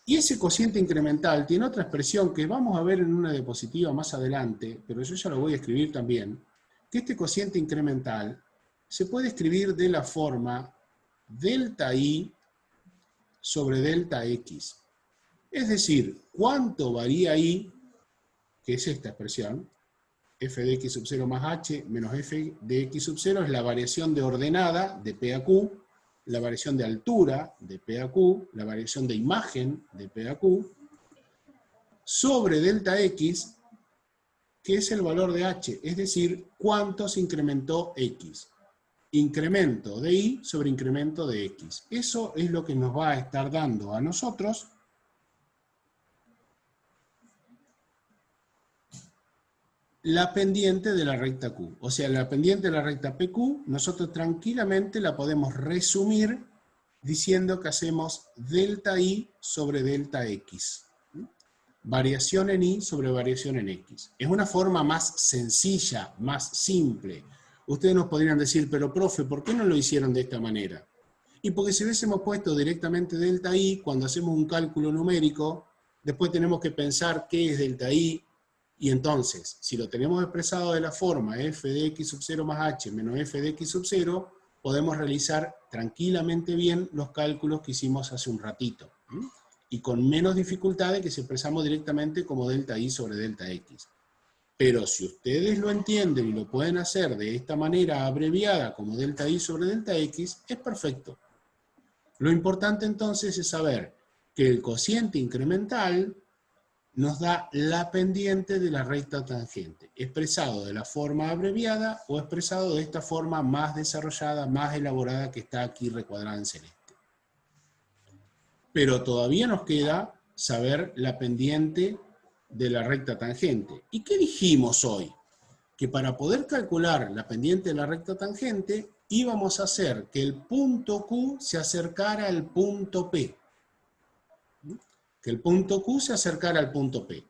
Y ese cociente incremental tiene otra expresión que vamos a ver en una diapositiva más adelante, pero yo ya lo voy a escribir también, que este cociente incremental se puede escribir de la forma delta I sobre delta X. Es decir, ¿cuánto varía I? Que es esta expresión, f de x sub 0 más h menos f de x sub 0 es la variación de ordenada de P a Q, la variación de altura de P a Q, la variación de imagen de P a Q, sobre delta x, que es el valor de h, es decir, cuánto se incrementó x. Incremento de y sobre incremento de x. Eso es lo que nos va a estar dando a nosotros la pendiente de la recta Q. O sea, la pendiente de la recta PQ, nosotros tranquilamente la podemos resumir diciendo que hacemos delta I sobre delta X. Variación en Y sobre variación en X. Es una forma más sencilla, más simple. Ustedes nos podrían decir, pero profe, ¿por qué no lo hicieron de esta manera? Y porque si hubiésemos puesto directamente delta I, cuando hacemos un cálculo numérico, después tenemos que pensar qué es delta I, y entonces, si lo tenemos expresado de la forma f de x sub 0 más h menos f de x sub 0, podemos realizar tranquilamente bien los cálculos que hicimos hace un ratito. Y con menos dificultades que si expresamos directamente como delta I sobre delta x. Pero si ustedes lo entienden y lo pueden hacer de esta manera abreviada como delta I sobre delta x, es perfecto. Lo importante entonces es saber que el cociente incremental nos da la pendiente de la recta tangente, expresado de la forma abreviada o expresado de esta forma más desarrollada, más elaborada que está aquí recuadrada en celeste. Pero todavía nos queda saber la pendiente de la recta tangente. ¿Y qué dijimos hoy? Que para poder calcular la pendiente de la recta tangente, íbamos a hacer que el punto Q se acercara al punto P. Que el punto Q se acercara al punto P.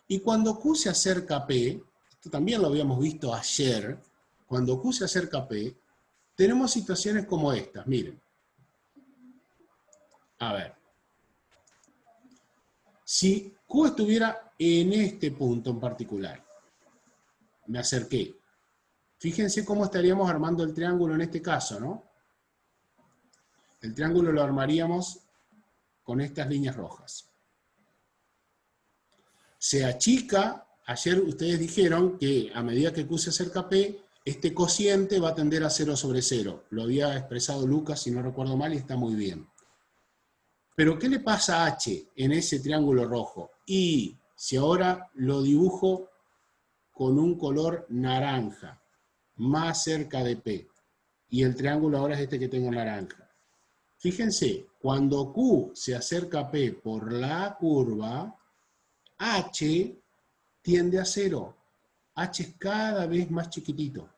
Y cuando Q se acerca a P, esto también lo habíamos visto ayer, cuando Q se acerca a P, tenemos situaciones como estas, miren. A ver. Si Q estuviera en este punto en particular, me acerqué. Fíjense cómo estaríamos armando el triángulo en este caso, ¿no? El triángulo lo armaríamos con estas líneas rojas. Se achica, ayer ustedes dijeron que a medida que Q se acerca a P, este cociente va a tender a 0 sobre 0. Lo había expresado Lucas, si no recuerdo mal, y está muy bien. Pero ¿qué le pasa a H en ese triángulo rojo? Y si ahora lo dibujo con un color naranja, más cerca de P, y el triángulo ahora es este que tengo naranja. Fíjense, cuando Q se acerca a P por la curva, H tiende a 0. H es cada vez más chiquitito.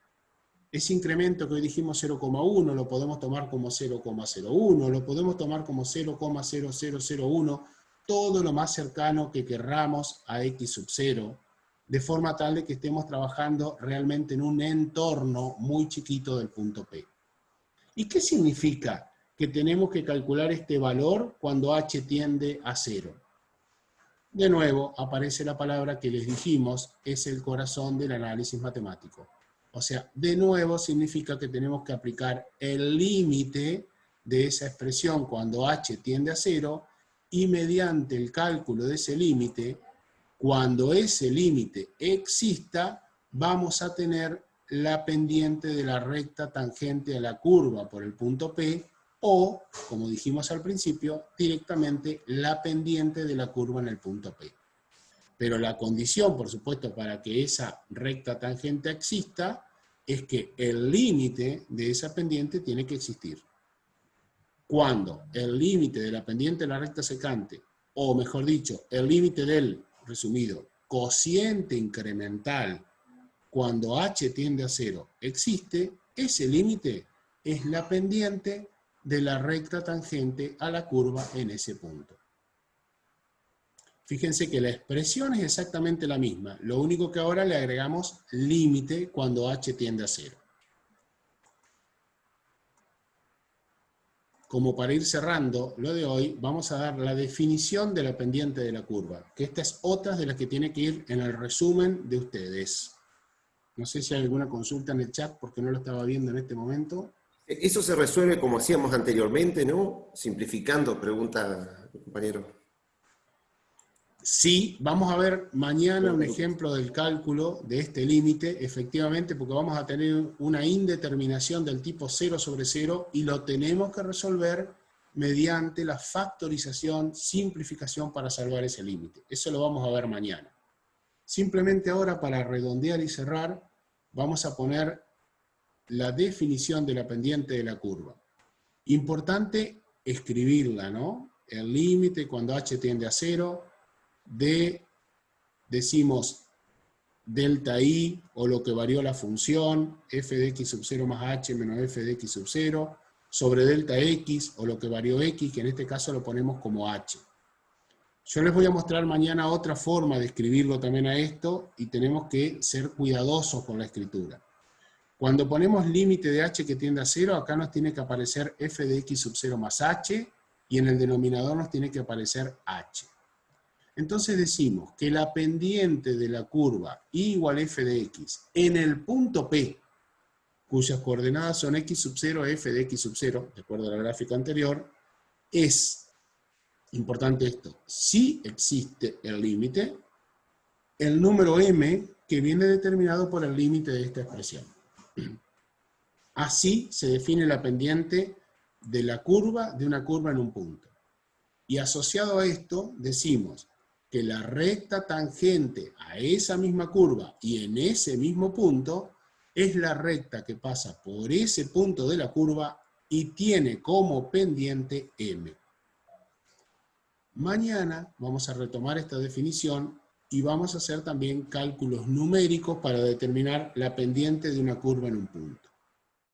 Ese incremento que hoy dijimos 0,1 lo podemos tomar como 0,01, lo podemos tomar como 0,0001, todo lo más cercano que querramos a x sub 0, de forma tal de que estemos trabajando realmente en un entorno muy chiquito del punto P. ¿Y qué significa que tenemos que calcular este valor cuando h tiende a 0? De nuevo, aparece la palabra que les dijimos, es el corazón del análisis matemático. O sea, de nuevo significa que tenemos que aplicar el límite de esa expresión cuando h tiende a 0 y mediante el cálculo de ese límite, cuando ese límite exista, vamos a tener la pendiente de la recta tangente a la curva por el punto P o, como dijimos al principio, directamente la pendiente de la curva en el punto P. Pero la condición, por supuesto, para que esa recta tangente exista, es que el límite de esa pendiente tiene que existir. Cuando el límite de la pendiente de la recta secante, o mejor dicho, el límite del, resumido, cociente incremental, cuando h tiende a 0, existe, ese límite es la pendiente de la recta tangente a la curva en ese punto. Fíjense que la expresión es exactamente la misma, lo único que ahora le agregamos límite cuando h tiende a 0. Como para ir cerrando lo de hoy, vamos a dar la definición de la pendiente de la curva, que esta es otra de las que tiene que ir en el resumen de ustedes. No sé si hay alguna consulta en el chat porque no lo estaba viendo en este momento. Eso se resuelve como hacíamos anteriormente, ¿no? Simplificando, pregunta el compañero. Sí, vamos a ver mañana un ejemplo del cálculo de este límite, efectivamente, porque vamos a tener una indeterminación del tipo 0 sobre 0 y lo tenemos que resolver mediante la factorización, simplificación para salvar ese límite. Eso lo vamos a ver mañana. Simplemente ahora, para redondear y cerrar, vamos a poner la definición de la pendiente de la curva. Importante escribirla, ¿no? El límite cuando h tiende a 0, decimos delta i, o lo que varió la función, f de x sub 0 más h menos f de x sub 0, sobre delta x, o lo que varió x, que en este caso lo ponemos como h. Yo les voy a mostrar mañana otra forma de escribirlo también a esto, y tenemos que ser cuidadosos con la escritura. Cuando ponemos límite de h que tiende a 0, acá nos tiene que aparecer f de x sub 0 más h, y en el denominador nos tiene que aparecer h. Entonces decimos que la pendiente de la curva I igual f de x en el punto P, cuyas coordenadas son x sub 0, f de x sub 0, de acuerdo a la gráfica anterior, es, importante esto, si existe el límite, el número m que viene determinado por el límite de esta expresión. Así se define la pendiente de la curva de una curva en un punto. Y asociado a esto decimos que la recta tangente a esa misma curva y en ese mismo punto es la recta que pasa por ese punto de la curva y tiene como pendiente m. Mañana vamos a retomar esta definición y vamos a hacer también cálculos numéricos para determinar la pendiente de una curva en un punto.